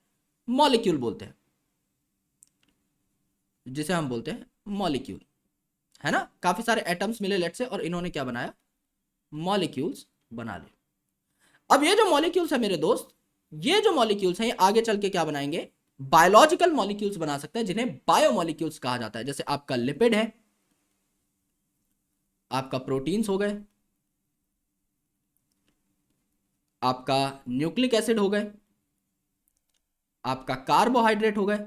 मॉलिक्यूल बोलते हैं, जिसे हम बोलते हैं मॉलिक्यूल, है ना। काफी सारे एटम्स मिले लेट से, और इन्होंने क्या बनाया? मॉलिक्यूल्स बना लिए। अब ये जो मॉलिक्यूल्स है मेरे दोस्त, ये जो मॉलिक्यूल्स हैं ये आगे चल के क्या बनाएंगे? बायोलॉजिकल मॉलिक्यूल्स बना सकते हैं, जिन्हें बायोमॉलिक्यूल्स कहा जाता है। जैसे आपका लिपिड है, आपका प्रोटीन्स हो गए, आपका न्यूक्लिक एसिड हो गए, आपका कार्बोहाइड्रेट हो गए।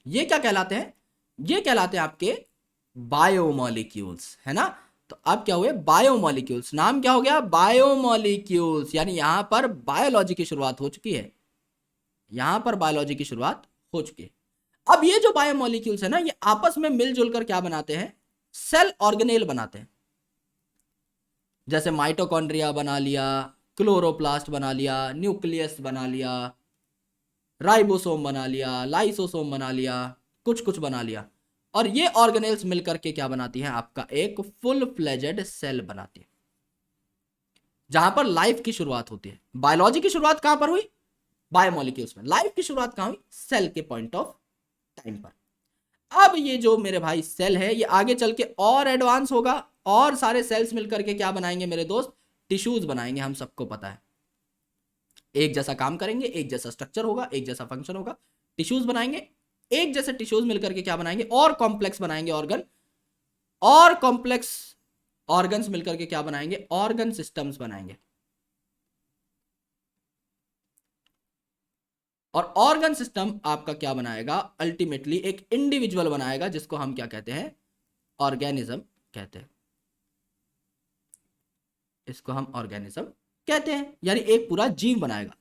ये क्या कहलाते हैं? ये कहलाते हैं आपके बायोमॉलिक्यूल्स, है ना। तो अब क्या हुए? बायोमॉलिक्यूल्स। नाम क्या हो गया? बायोमॉलिक्यूल्स। यानी यहां पर बायोलॉजी की शुरुआत हो चुकी है, यहां पर बायोलॉजी की शुरुआत हो चुकी है। अब ये जो बायोमॉलिक्यूल्स है ना, ये आपस में मिलजुल कर क्या बनाते हैं? सेल ऑर्गेनेल बनाते हैं। जैसे माइटोकॉन्ड्रिया बना लिया, क्लोरोप्लास्ट बना लिया, न्यूक्लियस बना लिया, राइबोसोम बना लिया, लाइसोसोम बना लिया, कुछ कुछ बना लिया। और ये ऑर्गेनेल्स मिलकर के क्या बनाती हैं? आपका एक फुल फ्लेजेड सेल बनाती है, जहां पर लाइफ की शुरुआत होती है। बायोलॉजी की शुरुआत कहां पर हुई? बायोमॉलिक्यूल्स में। लाइफ की शुरुआत कहां हुई? सेल के पॉइंट ऑफ टाइम पर। अब ये जो मेरे भाई सेल है, ये आगे चल के और एडवांस होगा, और सारे सेल्स मिलकर के क्या बनाएंगे मेरे दोस्त? टिश्यूज बनाएंगे। हम सबको पता है, एक जैसा काम करेंगे, एक जैसा स्ट्रक्चर होगा, एक जैसा फंक्शन होगा, टिश्यूज बनाएंगे। एक जैसे टिश्यूज मिलकर के क्या बनाएंगे? और कॉम्प्लेक्स बनाएंगे ऑर्गन, और कॉम्प्लेक्स ऑर्गन्स मिलकर के क्या बनाएंगे? ऑर्गन सिस्टम्स बनाएंगे। और ऑर्गन सिस्टम आपका क्या बनाएगा? अल्टीमेटली एक इंडिविजुअल बनाएगा, जिसको हम क्या कहते हैं? ऑर्गेनिज्म कहते हैं। इसको हम ऑर्गेनिज्म कहते हैं, यानी एक पूरा जीव बनाएगा।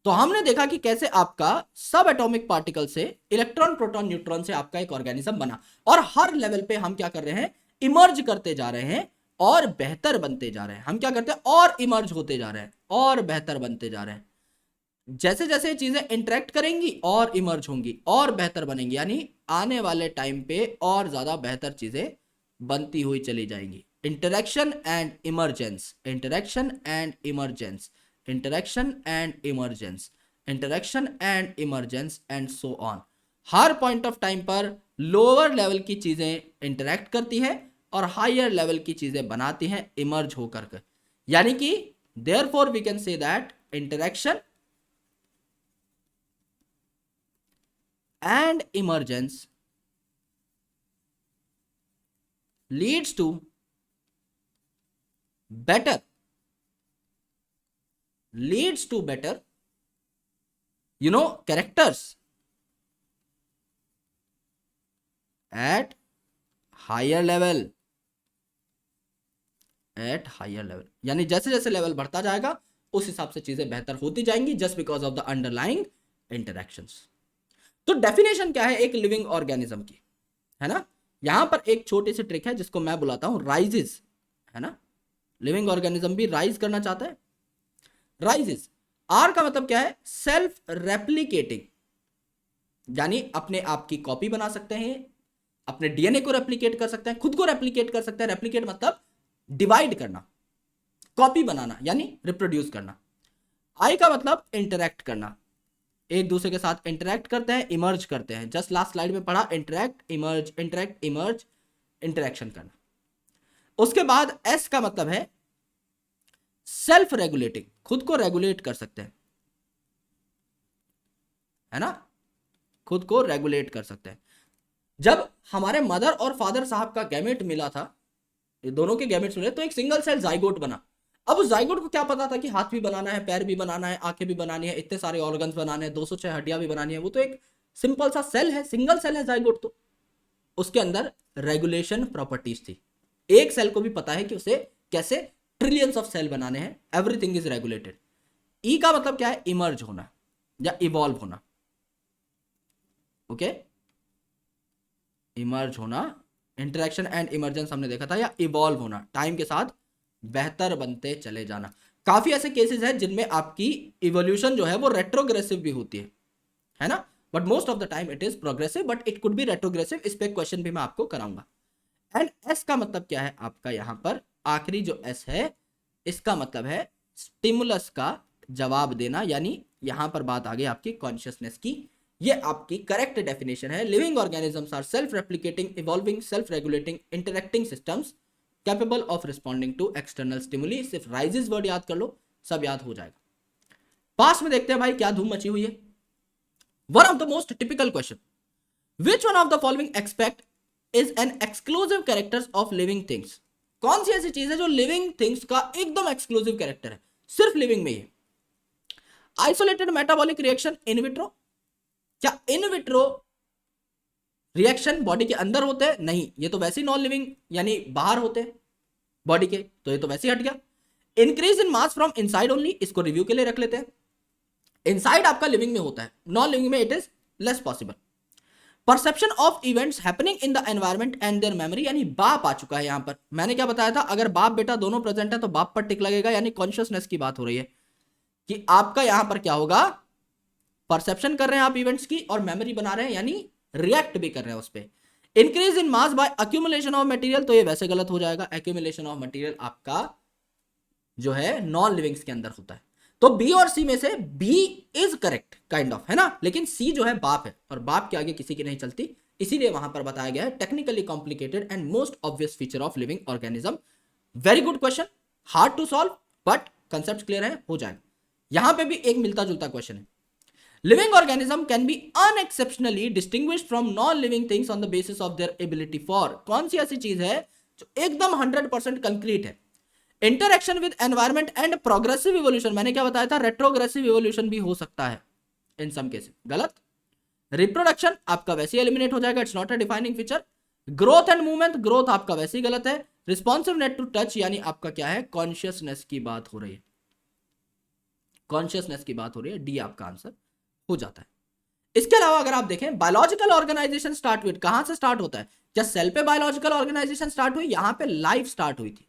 तो हमने देखा कि कैसे आपका सब एटॉमिक पार्टिकल से, इलेक्ट्रॉन प्रोटॉन न्यूट्रॉन से आपका एक ऑर्गेनिज्म बना, और हर लेवल पे हम क्या कर रहे हैं, इमर्ज करते जा रहे हैं और बेहतर बनते जा रहे हैं। हम क्या करते हैं, और इमर्ज होते जा रहे हैं और बेहतर बनते जा रहे हैं। जैसे जैसे चीजें इंटरेक्ट करेंगी और इमर्ज होंगी और बेहतर बनेंगी, यानी आने वाले टाइम पे और ज्यादा बेहतर चीजें बनती हुई चली जाएंगी। Interaction and emergence, interaction and emergence, interaction and emergence, interaction and emergence and so on. Her point of time पर लोअर लेवल की चीजें इंटरेक्ट करती है और हायर लेवल की चीजें बनाती हैं इमर्ज होकर के। यानी कि therefore we can say that interaction and emergence leads to better characters at higher level, यानी जैसे जैसे लेवल बढ़ता जाएगा उस हिसाब से चीजें बेहतर होती जाएंगी, just because of the underlying interactions. तो डेफिनेशन क्या है एक लिविंग ऑर्गेनिज्म की, है ना। यहां पर एक छोटी सी ट्रिक है जिसको मैं बुलाता हूं राइजेस, है ना। लिविंग ऑर्गेनिज्म भी राइज करना चाहता है। राइजेस, आर का मतलब क्या है, सेल्फ रेप्लिकेटिंग, यानी अपने आप की कॉपी बना सकते हैं, अपने डीएनए को रेप्लिकेट कर सकते हैं, खुद को रेप्लिकेट कर सकते हैं। रेप्लिकेट मतलब डिवाइड करना, कॉपी बनाना यानी रिप्रोड्यूस करना। आई का मतलब इंटरेक्ट करना, एक दूसरे के साथ इंटरेक्ट करते हैं, इमर्ज करते हैं। जस्ट लास्ट स्लाइड में पढ़ा, interact emerge, interact emerge, interaction करना। उसके बाद एस का मतलब है सेल्फ रेगुलेटिंग, खुद को रेगुलेट कर सकते हैं, है ना, खुद को रेगुलेट कर सकते हैं। जब हमारे मदर और फादर साहब का गैमेट मिला था, ये दोनों के गैमेट्स मिले, तो एक सिंगल सेल जाइगोट बना। अब उस जाइगोट को क्या पता था कि हाथ भी बनाना है, पैर भी बनाना है, आंखें भी बनानी है, इतने सारे ऑर्गन्स बनाने हैं, 206 हड्डियां भी बनानी है। वो तो एक सिंपल सा सेल है, सिंगल सेल है जाइगोट। तो उसके अंदर रेगुलेशन प्रॉपर्टीज थी। एक सेल को भी पता है कि उसे कैसे ट्रिलियंस ऑफ सेल बनाने हैं, एवरीथिंग इज रेगुलेटेड। ई का मतलब क्या है, इमर्ज होना या इवॉल्व होना। ओके, इमर्ज होना, इंटरेक्शन एंड इमरजेंस हमने देखा था, या इवॉल्व होना, टाइम के साथ बेहतर बनते चले जाना। काफी ऐसे केसेस हैं जिनमें आपकी इवोल्यूशन जो है वो रेट्रोग्रेसिव भी होती है ना, but most of the time it is progressive, but it could be retrogressive. इस पे क्वेश्चन भी मैं आपको कराऊंगा। एंड एस का मतलब क्या है आपका, यहां पर आखिरी जो एस है इसका मतलब है स्टिमुलस का जवाब देना, यानी यहां पर बात आ गई आपकी कॉन्शियसनेस की। ये आपकी करेक्ट डेफिनेशन है। Living organisms are self replicating, evolving, self regulating, interacting systems capable of responding to external stimuli. सिर्फ राइजेस वर्ड याद कर लो, सब याद हो जाएगा। पास में देखते हैं भाई क्या धूम मची हुई है। One of the most typical question, which one of the following aspect is an exclusive characters of living things. कौन सी ऐसी चीज है जो लिविंग थिंग्स का एकदम एक्सक्लूसिव कैरेक्टर है, सिर्फ लिविंग में ही। Isolated metabolic reaction in vitro, क्या इन विट्रो रिएक्शन बॉडी के अंदर होते हैं? नहीं, ये तो वैसे ही नॉन लिविंग यानी बाहर होते हैं बॉडी के, तो ये तो वैसे ही हट गया। Increase in mass from inside only, इसको रिव्यू के लिए रख लेते हैं। इनसाइड आपका लिविंग में होता है, नॉन लिविंग में it is less possible. Perception of events happening in the environment and there memory, यानी बाप आ चुका है यहां पर। मैंने क्या बताया था, अगर बाप बेटा दोनों प्रेजेंट है तो बाप पर टिक लगेगा, यानी कॉन्शियसनेस की बात हो रही है कि आपका यहां पर क्या होगा, परसेप्शन कर रहे हैं आप इवेंट्स की और मेमोरी बना रहे हैं, यानी रिएक्ट भी कर रहे हैं उस पर। Increase in mass by accumulation of material, तो ये वैसे गलत हो जाएगा। अक्यूमुलेशन ऑफ मटेरियल आपका जो है नॉन लिविंग्स के अंदर होता है। तो बी और सी में से B is correct kind of, है ना, लेकिन सी जो है बाप है और बाप के आगे किसी की नहीं चलती, इसीलिए वहां पर बताया गया है technically complicated and most obvious feature of living organism. Very good question, hard to solve but concept clear है, हो जाएगा। यहां पे भी एक मिलता जुलता क्वेश्चन है। Living organism can be unexceptionally distinguished from non-living things on the basis of their ability for, कौन सी ऐसी चीज है जो एकदम 100% कंक्रीट है। Interaction with environment and progressive evolution, मैंने क्या बताया था, रेट्रोग्रेसिव इवोल्यूशन भी हो सकता है इन सम केस, गलत। रिप्रोडक्शन आपका वैसे ही एलिमिनेट हो जाएगा, it's not a defining feature. Growth and movement, growth आपका वैसे ही गलत है। रिस्पॉन्सिवनेस टू टच, यानी आपका क्या है, कॉन्शियसनेस की बात हो रही है। कॉन्शियसनेस की बात हो रही है, डी आपका आंसर हो जाता है। इसके अलावा अगर आप देखें बायोलॉजिकल ऑर्गेनाइजेशन स्टार्ट हुई, कहां से स्टार्ट होता है? क्या सेल पे बायोलॉजिकल ऑर्गेनाइजेशन स्टार्ट हुई? यहां पे लाइफ स्टार्ट हुई थी।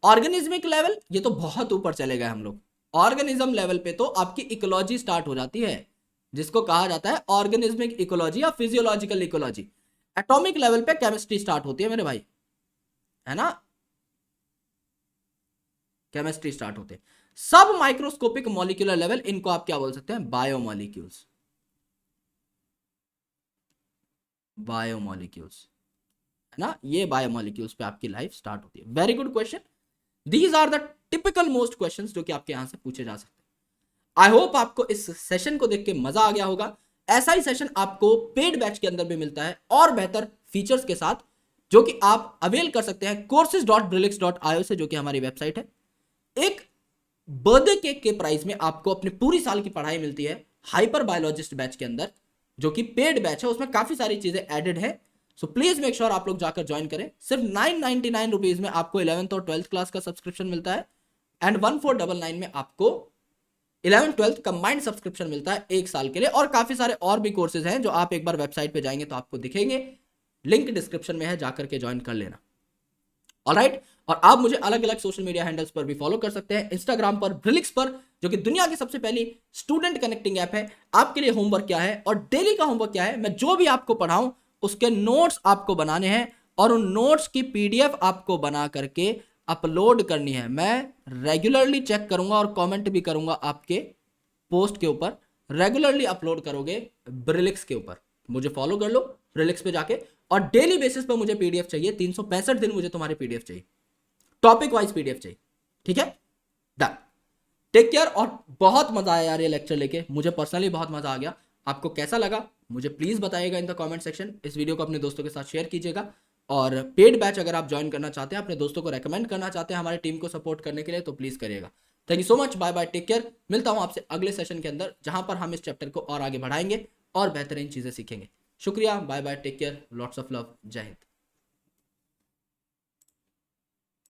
ऑर्गेनिज्मिक लेवल, ये तो बहुत ऊपर चले गए हम लोग। ऑर्गेनिज्म लेवल पे तो आपकी इकोलॉजी स्टार्ट हो जाती है, जिसको कहा जाता है ऑर्गेनिज्मिक इकोलॉजी या फिजियोलॉजिकल इकोलॉजी। एटॉमिक लेवल पे केमिस्ट्री स्टार्ट होती है मेरे भाई, है ना, केमिस्ट्री स्टार्ट होते हैं। सब माइक्रोस्कोपिक मॉलिक्यूलर लेवल, इनको आप क्या बोल सकते हैं? बायोमॉलिक्यूल्स, बायोमॉलिक्यूल्स, है ना, ये बायोमॉलिक्यूल्स पे आपकी लाइफ स्टार्ट होती है। Very good question. These are the typical most questions जो कि आपके यहां से पूछे जा सकते हैं। आई होप आपको इस सेशन को देख के मजा आ गया होगा। ऐसा ही सेशन आपको पेड बैच के अंदर भी मिलता है और बेहतर फीचर्स के साथ, जो कि आप अवेल कर सकते हैं courses.brillix.io से, जो कि हमारी वेबसाइट है। एक बर्थडे केक के प्राइस में आपको अपनी पूरी साल की पढ़ाई मिलती है हाइपर बायोलॉजिस्ट बैच के अंदर, जो कि पेड बैच है, उसमें काफी सारी चीजें एडेड है। सो प्लीज मेक श्योर आप लोग जाकर ज्वाइन करें। सिर्फ 999 रुपीज में आपको 11th और 12th क्लास का सब्सक्रिप्शन मिलता है एंड 1499 में आपको 11th 12th कंबाइंड सब्सक्रिप्शन मिलता है 1 साल के लिए। और काफी सारे और भी कोर्सेज हैं जो आप एक बार वेबसाइट पे जाएंगे तो आपको दिखेंगे, लिंक डिस्क्रिप्शन में है, जाकर के ज्वाइन कर लेना। ऑलराइट, और आप मुझे अलग अलग सोशल मीडिया हैंडल्स पर भी फॉलो कर सकते हैं। इंस्टाग्राम पर ब्रिलिक्स पर, जो कि दुनिया की सबसे पहली स्टूडेंट कनेक्टिंग ऐप है। आपके लिए होमवर्क क्या है और डेली का होमवर्क क्या है? मैं जो भी आपको पढ़ाऊं उसके नोट्स आपको बनाने हैं और उन नोट्स की पीडीएफ आपको बना करके अपलोड करनी है। मैं रेगुलरली चेक करूंगा और कमेंट भी करूंगा आपके पोस्ट के ऊपर। रेगुलरली अपलोड करोगे ब्रिलिक्स के ऊपर, मुझे फॉलो कर लो ब्रिलिक्स पे जाके, और डेली बेसिस पर मुझे पीडीएफ चाहिए। 365 दिन मुझे तुम्हारी पीडीएफ चाहिए, टॉपिक वाइज पीडीएफ चाहिए, ठीक है? डन। Take care. और बहुत मजा आया यार ये लेक्चर लेके, मुझे पर्सनली बहुत मजा आ गया। आपको कैसा लगा मुझे प्लीज बताइएगा इन द कमेंट सेक्शन। इस वीडियो को अपने दोस्तों के साथ शेयर कीजिएगा, और पेड बैच अगर आप ज्वाइन करना चाहते हैं, अपने दोस्तों को रेकमेंड करना चाहते हैं हमारी टीम को सपोर्ट करने के लिए, तो प्लीज करिएगा। Thank you so much, bye bye, take care. मिलता हूं आपसे अगले सेशन के अंदर, जहां पर हम इस चैप्टर को और आगे बढ़ाएंगे और बेहतरीन चीजें सीखेंगे। शुक्रिया, bye bye, take care, lots of love, जय हिंद।